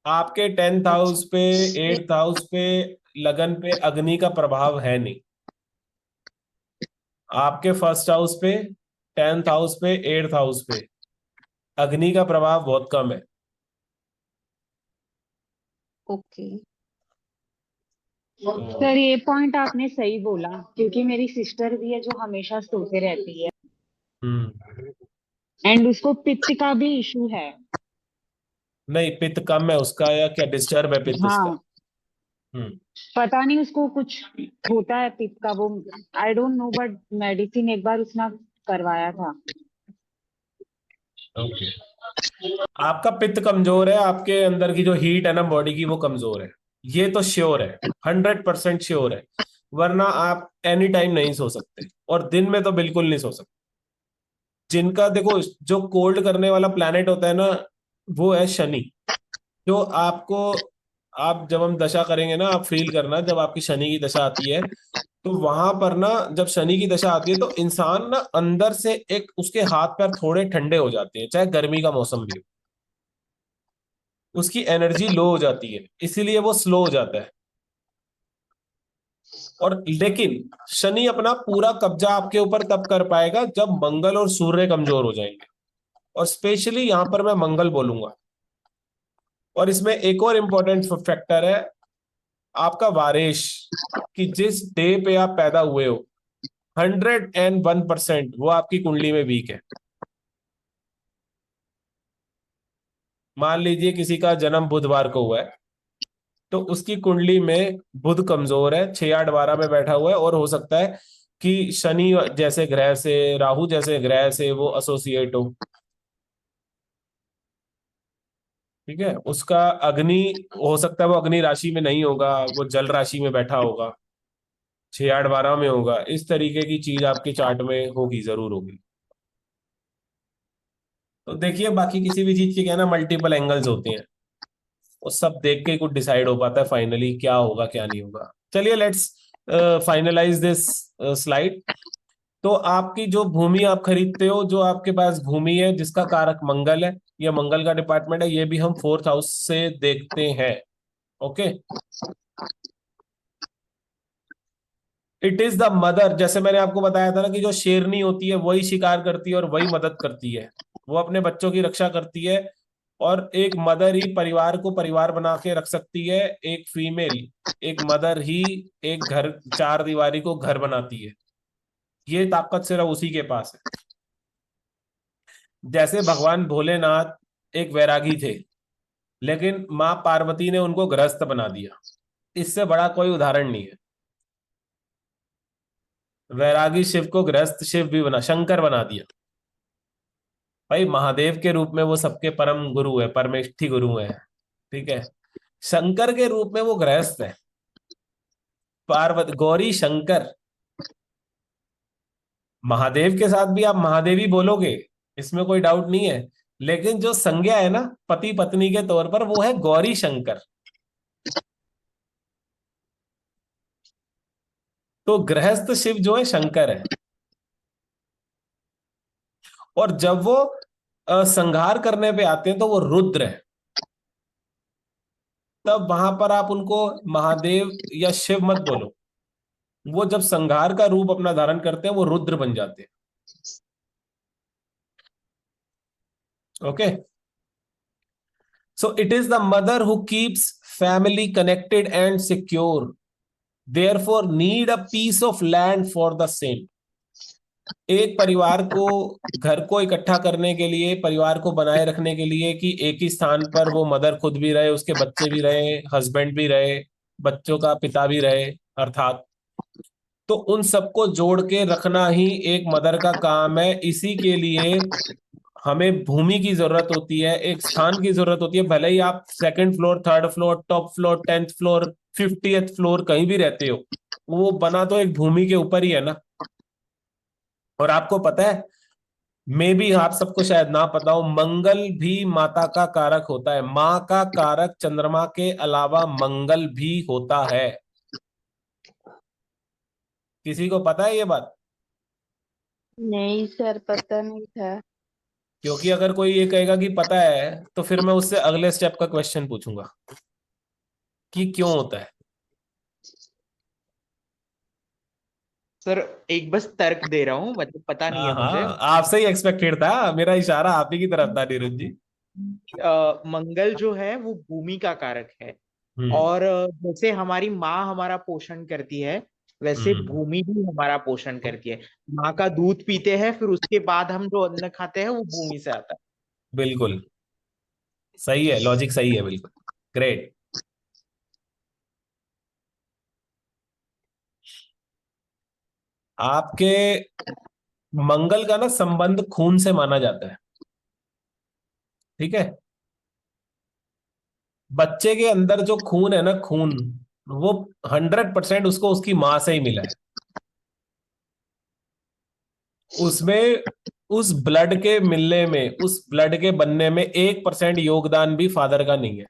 आपके 10th अच्छा। हाउस पे, 8th हाउस पे, लगन पे अग्नि का प्रभाव है नहीं। आपके फर्स्ट हाउस पे, 10th हाउस पे, 8th हाउस पे अग्नि का प्रभाव बहुत कम है। ओके। तो सर ये पॉइंट आपने सही बोला, क्योंकि मेरी सिस्टर भी है जो हमेशा सोते रहती है, हम्म एंड उसको पित्त का भी इशू है। नहीं, पित्त कम है उसका, या क्या डिस्टर्ब है पित्त उसका। हाँ, हम्म पता नहीं उसको कुछ होता है पित्त का वो। I don't know, but medicine एक बार उसने करवाया था। ओके, आपका पित्त कमजोर है, आपके अंदर की जो हीट है ना बॉडी की वो कमजोर है, ये तो श्योर है, 100% श्योर है। वरना आप एनी टाइम नहीं सो सकते, और दिन में तो बिल्कुल नहीं सो सकते। जिनका देखो, जो कोल्ड करने वाला प्लैनेट होता है ना, वो है शनि, जो आपको आप जब हम दशा करेंगे ना, आप फील करना जब आपकी शनि की दशा आती है, तो वहां पर ना जब शनि की दशा आती है तो इंसान ना अंदर से एक उसके हाथ पैर थोड़े ठंडे हो जाते हैं, चाहे गर्मी का मौसम भी हो, उसकी एनर्जी लो हो जाती है, इसीलिए वो स्लो हो जाता है। और लेकिन शनि अपना पूरा कब्जा आपके ऊपर तब कर पाएगा जब मंगल और सूर्य कमजोर हो जाएंगे, और स्पेशली यहां पर मैं मंगल बोलूंगा। और इसमें एक और इंपॉर्टेंट फैक्टर है, आपका वारेश, कि जिस डे पे आप पैदा हुए हो 101% वो आपकी कुंडली में वीक है। मान लीजिए किसी का जन्म बुधवार को हुआ है, तो उसकी कुंडली में बुध कमजोर है, 6 8 12 में बैठा हुआ है, और हो सकता है कि शनि जैसे ग्रह से, राहु जैसे ग्रह से वो एसोसिएट हो। ठीक है, उसका अग्नि, हो सकता है वो अग्नि राशि में नहीं होगा, वो जल राशि में बैठा होगा, 6 8 12 में होगा। इस तरीके की चीज आपके चार्ट में होगी, जरूर होगी। तो देखिए, बाकी किसी भी चीज के क्या है ना, मल्टीपल एंगल्स होते हैं, वो सब देख के ही कुछ डिसाइड हो पाता है फाइनली क्या होगा क्या नहीं होगा। चलिए, लेट्स फाइनलाइज दिस स्लाइड। तो आपकी जो भूमि आप खरीदते हो, जो आपके पास भूमि है जिसका कारक मंगल है, ये मंगल का डिपार्टमेंट है, ये भी हम 4th हाउस से देखते हैं। Okay, it is the mother, जैसे मैंने आपको बताया था ना कि जो शेरनी होती है वही शिकार करती है और वही मदद करती है, वो अपने बच्चों की रक्षा करती है। और एक मदर ही परिवार को परिवार बना के रख सकती है, एक फीमेल, एक मदर ही एक घर, चार दीवारी को घर बनाती है। ये ताकत सिर्फ उसी के पास है। जैसे भगवान भोलेनाथ एक वैरागी थे, लेकिन माँ पार्वती ने उनको गृहस्थ बना दिया, इससे बड़ा कोई उदाहरण नहीं है। वैरागी शिव को गृहस्थ शिव भी बना, शंकर बना दिया। भाई महादेव के रूप में वो सबके परम गुरु है, परमेष्ठी गुरु है। ठीक है, शंकर के रूप में वो गृहस्थ है। पार्वती, गौरी शंकर, महादेव के साथ भी आप महादेवी बोलोगे, इसमें कोई डाउट नहीं है, लेकिन जो संज्ञा है ना पति पत्नी के तौर पर, वो है गौरी शंकर। तो गृहस्थ शिव जो है शंकर है। और जब वो संहार करने पे आते हैं तो वो रुद्र है। तब वहां पर आप उनको महादेव या शिव मत बोलो, वो जब संहार का रूप अपना धारण करते हैं वो रुद्र बन जाते हैं। Okay, so it is the mother who keeps family connected and secure, therefore need a piece of land for the same. एक परिवार को, घर को इकट्ठा करने के लिए, परिवार को बनाए रखने के लिए, कि एक ही स्थान पर वो मदर खुद भी रहे, उसके बच्चे भी रहे, हस्बैंड भी रहे, बच्चों का पिता भी रहे अर्थात, तो उन सबको जोड़ के रखना ही एक मदर का काम है। इसी के लिए हमें भूमि की जरूरत होती है, एक स्थान की जरूरत होती है। भले ही आप 2nd floor, 3rd floor, top floor, 10th floor, 50th floor कहीं भी रहते हो, वो बना तो एक भूमि के ऊपर ही है ना। और आपको पता है, मे भी आप सबको शायद ना पता हो, मंगल भी माता का कारक होता है। माँ का कारक चंद्रमा के अलावा मंगल भी होता है। किसी को पता है ये बात? नहीं सर, पता नहीं था। क्योंकि अगर कोई ये कहेगा कि पता है, तो फिर मैं उससे अगले स्टेप का क्वेश्चन पूछूंगा कि क्यों होता है। सर एक बस तर्क दे रहा हूँ, मतलब पता नहीं हाँ है मुझे। हाँ, आपसे ही एक्सपेक्टेड था, मेरा इशारा आप ही की तरफ था नीरज जी। मंगल जो है वो भूमि का कारक है। हम्म। और जैसे हमारी माँ हमारा पोषण करती है, वैसे हम्म। भूमि भी हमारा पोषण करती है। माँ का दूध पीते हैं, फिर उसके बाद हम जो अन्न खाते हैं वो भूमि से आता है। बिल्कुल सही है, लॉजिक सही है, बिल्कुल ग्रेट। आपके मंगल का ना संबंध खून से माना जाता है। ठीक है, बच्चे के अंदर जो खून है ना, खून, वो 100% उसको उसकी माँ से ही मिला है। उसमें, उस ब्लड के मिलने में, उस ब्लड के बनने में 1% योगदान भी फादर का नहीं है।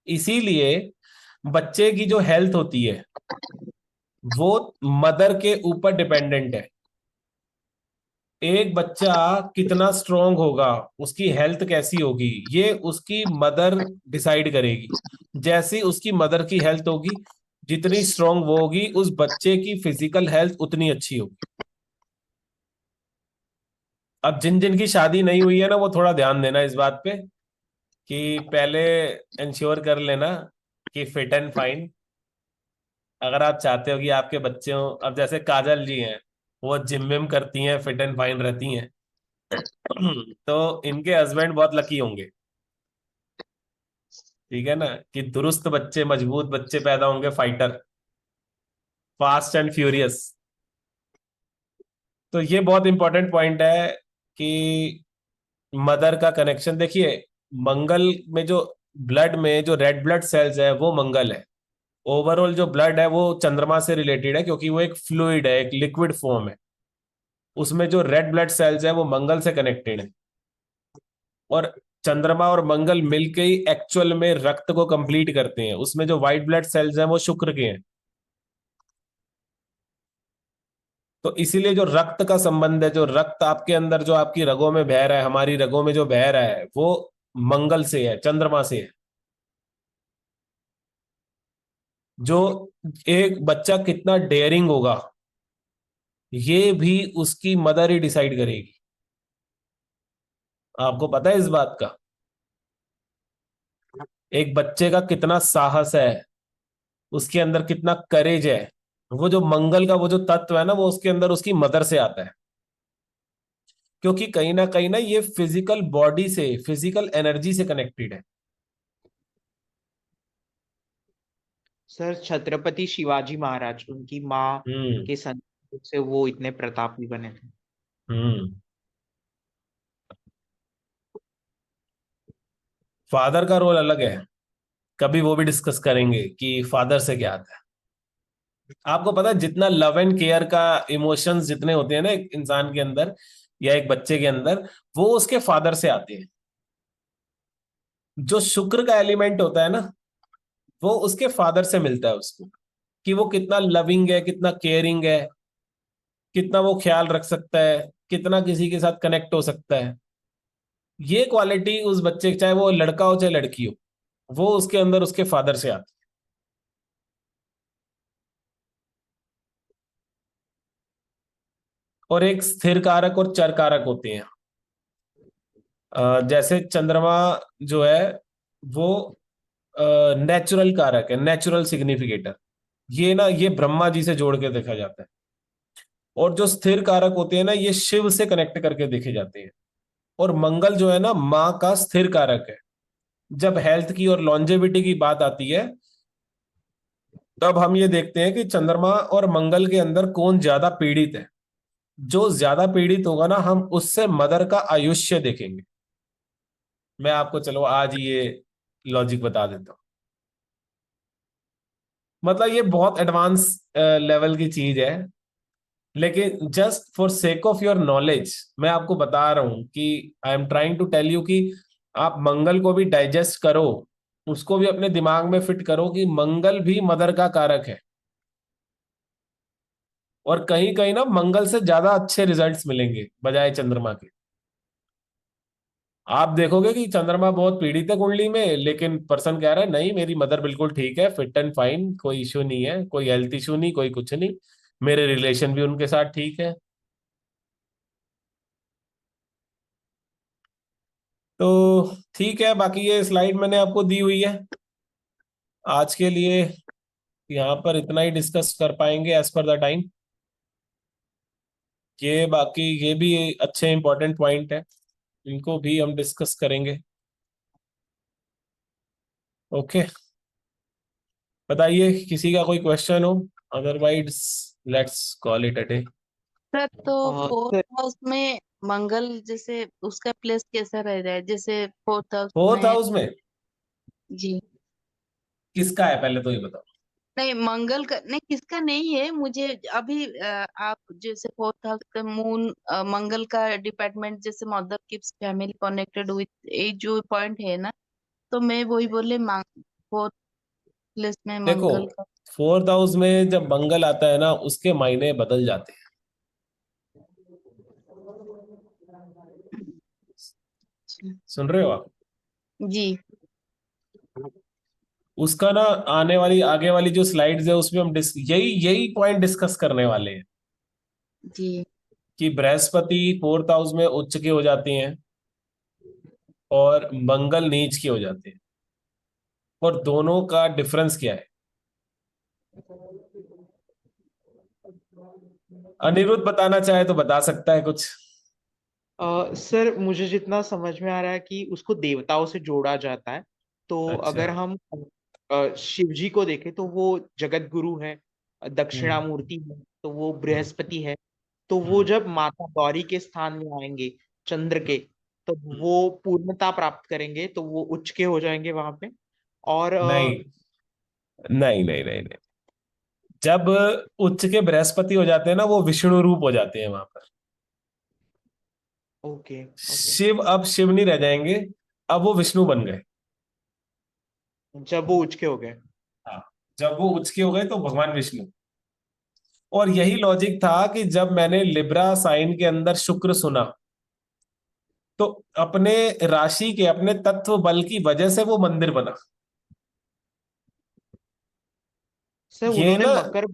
इसीलिए बच्चे की जो हेल्थ होती है वो मदर के ऊपर डिपेंडेंट है। एक बच्चा कितना स्ट्रांग होगा, उसकी हेल्थ कैसी होगी, ये उसकी मदर डिसाइड करेगी। जैसी उसकी मदर की हेल्थ होगी, जितनी स्ट्रांग वो होगी, उस बच्चे की फिजिकल हेल्थ उतनी अच्छी होगी। अब जिन जिन की शादी नहीं हुई है ना, वो थोड़ा ध्यान देना इस बात पे कि पहले इंश्योर कर लेना कि फिट एंड फाइन। अगर आप चाहते हो कि आपके बच्चे हो, अब जैसे काजल जी हैं, वो जिम विम करती हैं, फिट एंड फाइन रहती हैं, तो इनके हस्बैंड बहुत लकी होंगे। ठीक है ना, कि दुरुस्त बच्चे, मजबूत बच्चे पैदा होंगे, फाइटर, फास्ट एंड फ्यूरियस। तो ये बहुत इंपॉर्टेंट पॉइंट है कि मदर का कनेक्शन देखिए। मंगल में जो ब्लड में जो रेड ब्लड सेल्स है वो मंगल है। ओवरऑल जो ब्लड है वो चंद्रमा से रिलेटेड है, क्योंकि वो एक फ्लूइड है, एक लिक्विड फॉर्म है। उसमें जो रेड ब्लड सेल्स है वो मंगल से कनेक्टेड है। और चंद्रमा और मंगल मिलके ही एक्चुअल में रक्त को कंप्लीट करते हैं। उसमें जो व्हाइट ब्लड सेल्स हैं वो शुक्र के हैं। तो इसीलिए जो रक्त का संबंध है, जो रक्त आपके अंदर, जो आपकी रगों में बह रहा है, हमारी रगों में जो बह रहा है, वो मंगल से है, चंद्रमा से है। जो एक बच्चा कितना डेयरिंग होगा, ये भी उसकी मदर ही डिसाइड करेगी। आपको पता है इस बात का? एक बच्चे का कितना साहस है, उसके अंदर कितना करेज है, वो जो मंगल का वो जो तत्व है ना, वो उसके अंदर उसकी मदर से आता है। क्योंकि कहीं ना ये फिजिकल बॉडी से, फिजिकल एनर्जी से कनेक्टेड है। सर छत्रपति शिवाजी महाराज, उनकी माँ हम्म। के संतान से वो इतने प्रतापी बने थे। हम्म। फादर का रोल अलग है, कभी वो भी डिस्कस करेंगे कि फादर से क्या आता है। आपको पता है जितना लव एंड केयर का इमोशंस जितने होते हैं ना एक इंसान के अंदर या एक बच्चे के अंदर, वो उसके फादर से आते हैं। जो शुक्र का एलिमेंट होता है ना, वो उसके फादर से मिलता है उसको, कि वो कितना लविंग है, कितना केयरिंग है, कितना वो ख्याल रख सकता है, कितना किसी के साथ कनेक्ट हो सकता है। ये क्वालिटी उस बच्चे, चाहे वो लड़का हो चाहे लड़की हो, वो उसके अंदर उसके फादर से आती है। और एक स्थिर कारक और चर कारक होते हैं। जैसे चंद्रमा जो है वो नेचुरल कारक है, नेचुरल सिग्निफिकेटर। ये ना, ये ब्रह्मा जी से जोड़ के देखा जाता है। और जो स्थिर कारक होते हैं ना, ये शिव से कनेक्ट करके देखे जाते हैं। और मंगल जो है ना, माँ का स्थिर कारक है। जब हेल्थ की और लॉन्जेविटी की बात आती है, तब हम ये देखते हैं कि चंद्रमा और मंगल के अंदर कौन ज्यादा पीड़ित है। जो ज्यादा पीड़ित होगा ना, हम उससे मदर का आयुष्य देखेंगे। मैं आपको चलो आज ये लॉजिक बता देता हूँ। मतलब ये बहुत एडवांस लेवल की चीज है, लेकिन just for sake of your knowledge मैं आपको बता रहा हूं कि I am trying to tell you कि आप मंगल को भी डाइजेस्ट करो, उसको भी अपने दिमाग में फिट करो कि मंगल भी मदर का कारक है। और कहीं कहीं ना मंगल से ज्यादा अच्छे रिजल्ट्स मिलेंगे बजाय चंद्रमा के। आप देखोगे कि चंद्रमा बहुत पीड़ित है कुंडली में, लेकिन पर्सन कह रहा है नहीं, मेरी मदर बिल्कुल ठीक है, फिट एंड फाइन, कोई इशू नहीं है, कोई हेल्थ इशू नहीं, कोई कुछ नहीं, मेरे रिलेशन भी उनके साथ ठीक है। तो ठीक है, बाकी ये स्लाइड मैंने आपको दी हुई है। आज के लिए यहाँ पर इतना ही डिस्कस कर पाएंगे एज पर द टाइम। ये बाकी ये भी अच्छे इंपॉर्टेंट पॉइंट है, इनको भी हम डिस्कस करेंगे। ओके, बताइए किसी का कोई क्वेश्चन हो, otherwise let's call it a day. Sir तो फोर्थ सर हाउस में मंगल जैसे उसका प्लेस कैसा रह रहा है, जैसे फोर्थ हाउस फोर्थ में? हाउस में जी। किसका है पहले तो ये बताओ। नहीं, मंगल का नहीं, किसका नहीं है मुझे अभी आप जैसे फोर्थ हाउस का मून, मंगल का डिपार्टमेंट जैसे mother keeps family connected with, ये जो पॉइंट है ना, तो मैं वही बोले फोर्थ प्लेस में देखो, मंगल का। 4th हाउस में जब मंगल आता है ना, उसके मायने बदल जाते हैं। सुन रहे हो आप? जी उसका ना आने वाली आगे वाली जो स्लाइड्स है उसमें हम यही यही पॉइंट डिस्कस करने वाले हैं जी कि बृहस्पति 4th हाउस में उच्च के हो जाते हैं और मंगल नीच के हो जाते हैं, और दोनों का डिफरेंस क्या है। अनिरुद्ध बताना चाहे तो बता सकता है कुछ। सर मुझे जितना समझ में आ रहा है कि उसको देवताओं से जोड़ा जाता है। तो अच्छा। अगर हम शिव जी को देखें तो वो जगत गुरु है, दक्षिणामूर्ति है, तो वो बृहस्पति है। तो वो जब माता गौरी के स्थान में आएंगे, चंद्र के, तो वो पूर्णता प्राप्त करेंगे, तो वो उच्च के हो जाएंगे वहां पे। और नहीं नहीं नहीं नहीं नहीं, जब उच्च के बृहस्पति हो जाते हैं ना, वो विष्णु रूप हो जाते हैं वहां पर। Okay okay. शिव अब शिव नहीं रह जाएंगे, अब वो विष्णु बन गए। जब वो उच्च के हो गए। हाँ, जब वो उच्च के हो गए तो भगवान विष्णु। और यही लॉजिक था कि जब मैंने लिब्रा साइन के अंदर शुक्र सुना, तो अपने राशि के, अपने तत्व बल की वजह से वो मंदिर बना। सर ये उन्होंने ना, मकर,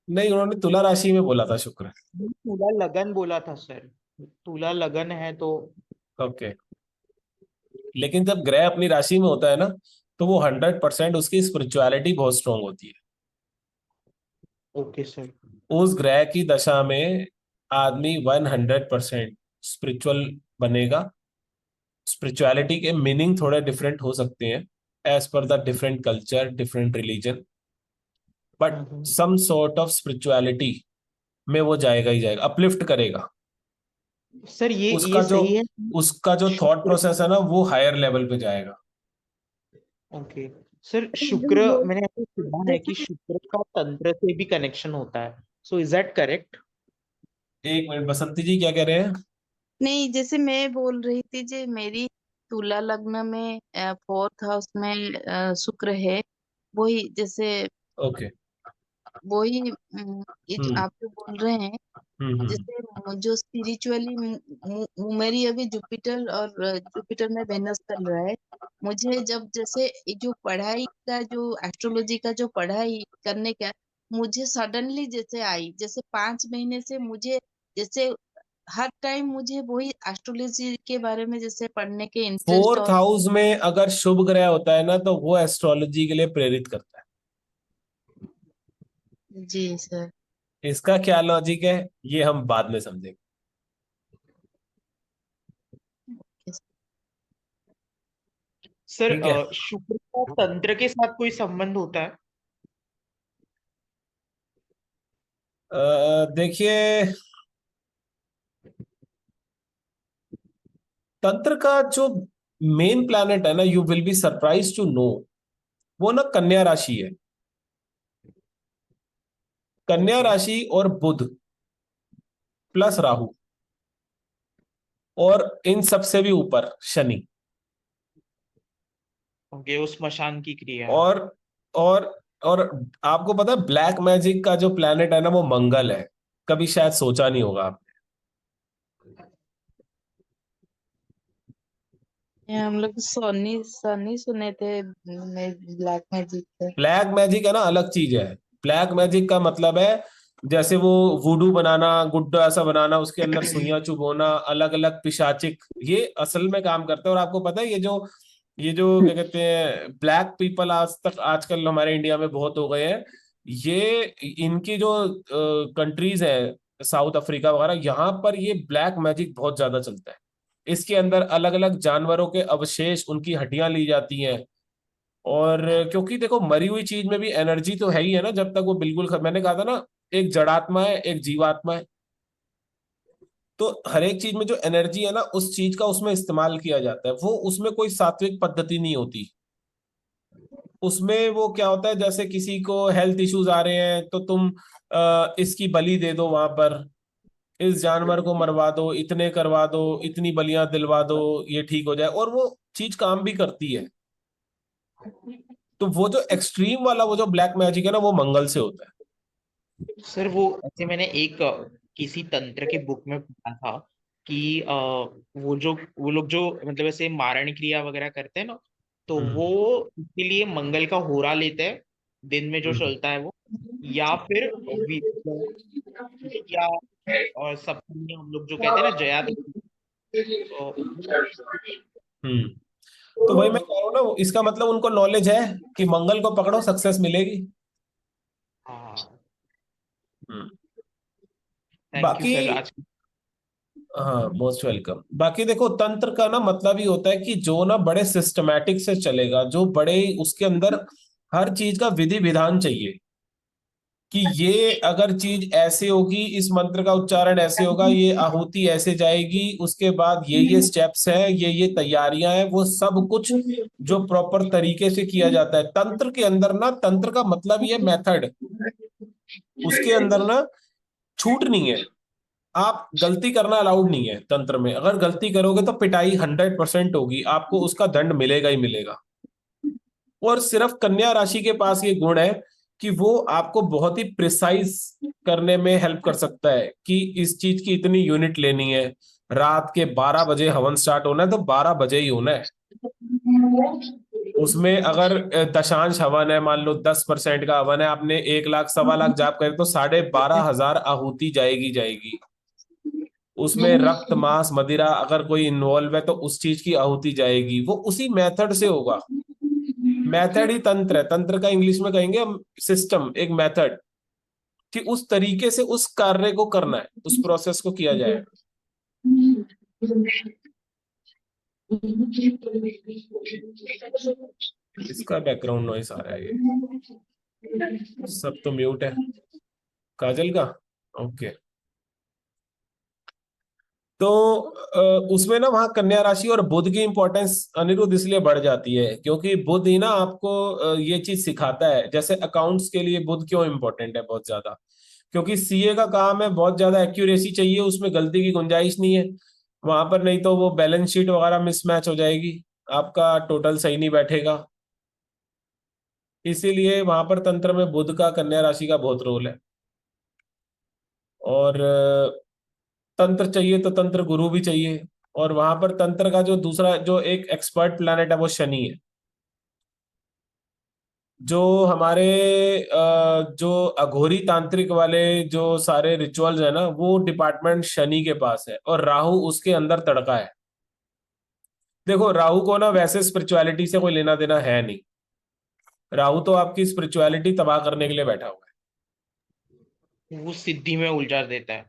नहीं, उन्होंने तुला राशि में बोला था शुक्र। तुला लगन बोला था सर। तुला लगन है तो। ओके। लेकिन जब ग्रह अपनी राशि में होता है ना, तो वो 100% उसकी स्पिरिचुअलिटी बहुत स्ट्रांग होती है। Okay sir. उस ग्रह की दशा में आदमी 100% स्पिरिचुअल बनेगा। स्पिरिचुअलिटी के मीनिंग थोड़े डिफरेंट हो सकते हैं as per the different culture, different religion, but hmm. Some sort of spirituality में वो जाएगा ही जाएगा, अपलिफ्ट करेगा। सर ये उसका जो सही है। उसका जो थॉट शुक्र प्रोसेस है ना, वो हायर लेवल पे जाएगा। ओके। सर जो शुक्र, योग मैंने ऐसा सुना है कि जैसे शुक्र का तंत्र से भी कनेक्शन होता है। So is that correct? एक मिनट, बसंती जी क्या कह रहे हैं? नहीं, जैसे मैं बोल रही थी, जे मेरी तुला लग्न में फोर्थ हाउस में शुक्र है। वही जैसे ओके। वही ये जो हम्म आप जो बोल रहे हैं, हम्म। जैसे जो स्पिरिचुअली मेरी अभी जुपिटर और जुपिटर में वेनस चल रहा है। मुझे जब जैसे ये जो पढ़ाई का, जो एस्ट्रोलॉजी का जो पढ़ाई करने का, मुझे सडनली जैसे आई, जैसे 5 महीने से मुझे जैसे हर टाइम मुझे वही एस्ट्रोलॉजी के बारे में जैसे पढ़ने के इंटरेस्ट। 4th और हाउस में अगर शुभ ग्रह होता है ना, तो वो एस्ट्रोलॉजी के लिए प्रेरित करता जी सर। है। इसका क्या लॉजिक है, ये हम बाद में समझेंगे। सर ठीक है। शुक्र का तंत्र के साथ कोई संबंध होता है? देखिए, तंत्र का जो मेन प्लैनेट है ना, you will be surprise to know, वो ना कन्या राशि है। कन्या ओके राशि और बुध प्लस राहु, और इन सबसे भी ऊपर शनि। ओके, वो स्मशान की क्रिया है। और और और आपको पता है, ब्लैक मैजिक का जो प्लैनेट है ना, वो मंगल है। कभी शायद सोचा नहीं होगा आपने। ये हम लोग सनी सनी सुने थे, ब्लैक मैजिक थे। ब्लैक मैजिक है ना, अलग चीज है। ब्लैक मैजिक का मतलब है, जैसे वो वुडू बनाना, गुड्डा ऐसा बनाना, उसके अंदर सुइयां चुभोना, अलग अलग पिशाचिक, ये असल में काम करता है। और आपको पता है, ये जो क्या कहते हैं, ब्लैक पीपल आज तक आजकल हमारे इंडिया में बहुत हो गए हैं। ये इनकी जो कंट्रीज है, साउथ अफ्रीका वगैरह, यहाँ पर ये ब्लैक मैजिक बहुत ज्यादा चलता है। इसके अंदर अलग अलग जानवरों के अवशेष, उनकी हड्डियां ली जाती हैं। और क्योंकि देखो, मरी हुई चीज में भी एनर्जी तो है ही है ना, जब तक वो बिल्कुल मैंने कहा था ना, एक जड़ात्मा है, एक जीवात्मा है। तो हर एक चीज में जो एनर्जी है ना, उस चीज का उसमें इस्तेमाल किया जाता है। वो उसमें कोई सात्विक पद्धति नहीं होती। उसमें वो क्या होता है, जैसे किसी को हेल्थ इश्यूज आ रहे हैं, तो तुम इसकी बलि दे दो वहां पर, इस जानवर को मरवा दो, इतने करवा दो, इतनी बलियां दिलवा दो, ये ठीक हो जाए, और वो चीज काम भी करती है। तो वो जो एक्सट्रीम वाला वो जो ब्लैक मैजिक है ना, वो मंगल से होता है। सर वो ऐसे मैंने एक किसी तंत्र के बुक में पढ़ा था कि वो लोग जो मतलब ऐसे मारण क्रिया वगैरह करते हैं ना, तो वो इसके लिए मंगल का होरा लेते हैं, दिन में जो चलता है वो, या फिर या और सप्तमी हम लोग जो कहते हैं ना जया देवी, तो हम्म तो वही मैं कह रहा हूँ ना, इसका मतलब उनको नॉलेज है कि मंगल को पकड़ो सक्सेस मिलेगी। हाँ, हम्म थैंक यू बाकी, सर आज। हाँ मोस्ट वेलकम। बाकी देखो, तंत्र का ना मतलब ही होता है कि जो ना बड़े सिस्टमैटिक से चलेगा, जो बड़े उसके अंदर हर चीज का विधि विधान चाहिए कि ये अगर चीज ऐसे होगी, इस मंत्र का उच्चारण ऐसे होगा, ये आहुति ऐसे जाएगी, उसके बाद ये स्टेप्स है, ये तैयारियां हैं, वो सब कुछ जो प्रॉपर तरीके से किया जाता है तंत्र के अंदर ना। तंत्र का मतलब ये मेथड, उसके अंदर ना छूट नहीं है। आप गलती करना अलाउड नहीं है तंत्र में। अगर गलती करोगे तो पिटाई 100% होगी, आपको उसका दंड मिलेगा ही मिलेगा। और सिर्फ कन्या राशि के पास ये गुण है कि वो आपको बहुत ही प्रिसाइज करने में हेल्प कर सकता है कि इस चीज की इतनी यूनिट लेनी है, रात के 12 बजे हवन स्टार्ट होना है तो 12 बजे ही होना है। उसमें अगर दशांश हवन है, मान लो 10% का हवन है, आपने 1 लाख 1.25 लाख जाप करे तो 12,500 आहुति जाएगी जाएगी। उसमें रक्त मांस मदिरा अगर कोई इन्वॉल्व है तो उस चीज की आहुति जाएगी, वो उसी मेथड से होगा। मेथड ही तंत्र है। तंत्र का इंग्लिश में कहेंगे हम सिस्टम, एक मेथड, कि उस तरीके से उस कार्य को करना है, उस प्रोसेस को किया जाए। इसका बैकग्राउंड नॉइस आ रहा है, ये सब तो म्यूट है काजल का। ओके। तो उसमें ना वहां कन्या राशि और बुध की इंपॉर्टेंस अनिरुद्ध इसलिए बढ़ जाती है क्योंकि बुध ही ना आपको ये चीज सिखाता है। जैसे अकाउंट्स के लिए बुध क्यों इंपॉर्टेंट है बहुत ज्यादा, क्योंकि सीए का काम है, बहुत ज्यादा एक्यूरेसी चाहिए, उसमें गलती की गुंजाइश नहीं है वहां पर, नहीं तो वो बैलेंस शीट वगैरह मिसमैच हो जाएगी, आपका टोटल सही नहीं बैठेगा। इसीलिए वहां पर तंत्र में बुध का कन्या राशि का बहुत रोल है। और तंत्र चाहिए तो तंत्र गुरु भी चाहिए। और वहां पर तंत्र का जो दूसरा जो एक एक्सपर्ट प्लैनेट है वो शनि है। जो हमारे जो अघोरी तांत्रिक वाले जो सारे रिचुअल्स है ना, वो डिपार्टमेंट शनि के पास है और राहु उसके अंदर तड़का है। देखो राहु को ना वैसे स्पिरिचुअलिटी से कोई लेना देना है नहीं। राहु तो आपकी स्पिरिचुअलिटी तबाह करने के लिए बैठा हुआ है। वो सिद्धि में उलझा देता है।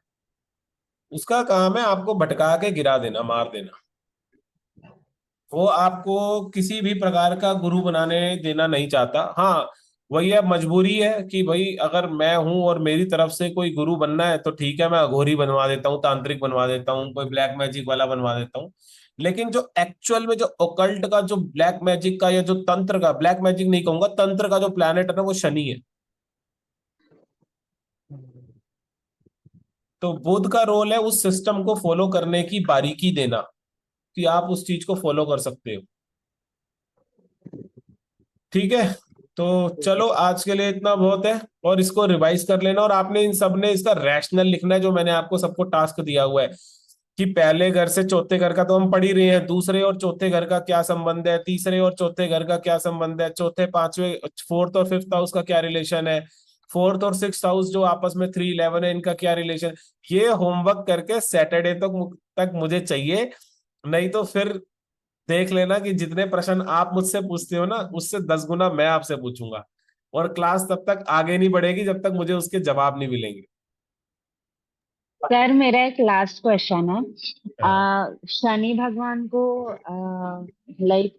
उसका काम है आपको भटका के गिरा देना, मार देना। वो आपको किसी भी प्रकार का गुरु बनाने देना नहीं चाहता। हाँ, वही अब मजबूरी है कि भाई अगर मैं हूं और मेरी तरफ से कोई गुरु बनना है तो ठीक है, मैं अघोरी बनवा देता हूँ, तांत्रिक बनवा देता हूँ, कोई ब्लैक मैजिक वाला बनवा देता हूँ। लेकिन जो एक्चुअल में जो ओकल्ट का जो ब्लैक मैजिक का या जो तंत्र का, ब्लैक मैजिक नहीं कहूंगा, तंत्र का जो प्लैनेट है ना वो शनि है। तो बुध का रोल है उस सिस्टम को फॉलो करने की बारीकी देना कि आप उस चीज को फॉलो कर सकते हो। ठीक है, तो चलो आज के लिए इतना बहुत है। और इसको रिवाइज कर लेना, और आपने इन सब ने इसका रैशनल लिखना है, जो मैंने आपको सबको टास्क दिया हुआ है कि पहले घर से चौथे घर का तो हम पढ़ ही रहे हैं, दूसरे और चौथे घर का क्या संबंध है, तीसरे और चौथे घर का क्या संबंध है, चौथे पांचवे फोर्थ और फिफ्थ हाउस का क्या रिलेशन है, फोर्थ और सिक्स हाउस जो आपस में 3, 11 है, इनका क्या रिलेशन। ये होमवर्क करके सैटरडे तक मुझे चाहिए। नहीं तो फिर देख लेना कि जितने प्रश्न आप मुझसे पूछते हो ना, उससे 10 गुना मैं आपसे पूछूंगा। और क्लास तब तक आगे नहीं बढ़ेगी जब तक मुझे उसके जवाब नहीं मिलेंगे। सर मेरा एक लास्ट क्वेश्चन है। हाँ। शनि भगवान को लाइक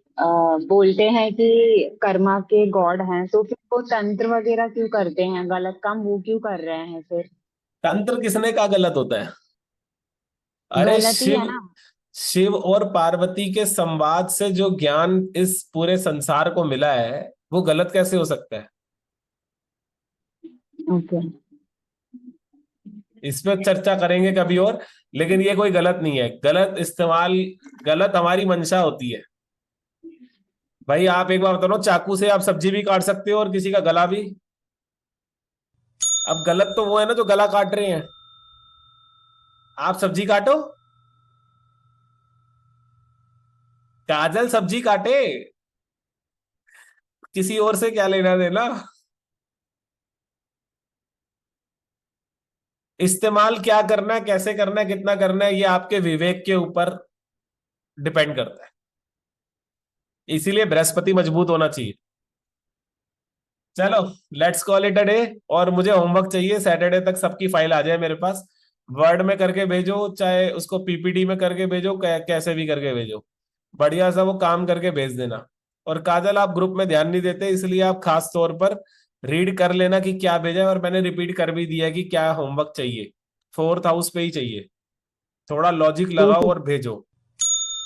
बोलते हैं कि कर्मा के गॉड हैं, तो फिर वो तंत्र वगैरह क्यों करते हैं, गलत काम वो क्यों कर रहे हैं फिर? तंत्र किसने कहा गलत होता है? अरे गलत ही है शिव, ना? शिव और पार्वती के संवाद से जो ज्ञान इस पूरे संसार को मिला है वो गलत कैसे हो सकता है? ओके। इस पर चर्चा करेंगे कभी और। लेकिन ये कोई गलत नहीं है, गलत इस्तेमाल, गलत हमारी मंशा होती है। भाई आप एक बार बताओ, चाकू से आप सब्जी भी काट सकते हो और किसी का गला भी। अब गलत तो वो है ना जो गला काट रहे हैं, आप सब्जी काटो। काजल सब्जी काटे, किसी और से क्या लेना देना। इस्तेमाल क्या करना है, कैसे करना है, कितना करना है, ये आपके विवेक के ऊपर डिपेंड करता है। इसीलिए बृहस्पति मजबूत होना चाहिए। चलो, let's call it a day. और मुझे होमवर्क चाहिए, सैटरडे तक सबकी फाइल आ जाए मेरे पास। वर्ड में करके भेजो, चाहे उसको पीपीटी में करके भेजो, कैसे भी करके भेजो। बढ़िया सा वो काम करके भेज देना। और काजल, आप ग्रुप में ध्यान नहीं देते, इसलिए आप खास तौर पर रीड कर लेना कि क्या भेजा है। और मैंने रिपीट कर भी दिया कि क्या होमवर्क चाहिए, फोर्थ हाउस पे ही चाहिए। थोड़ा लॉजिक ठीक लगाओ है। और भेजो।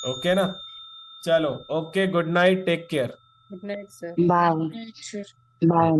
ओके ना? चलो, okay, good night, take care. Good night sir. Bye. अच्छा। बाय।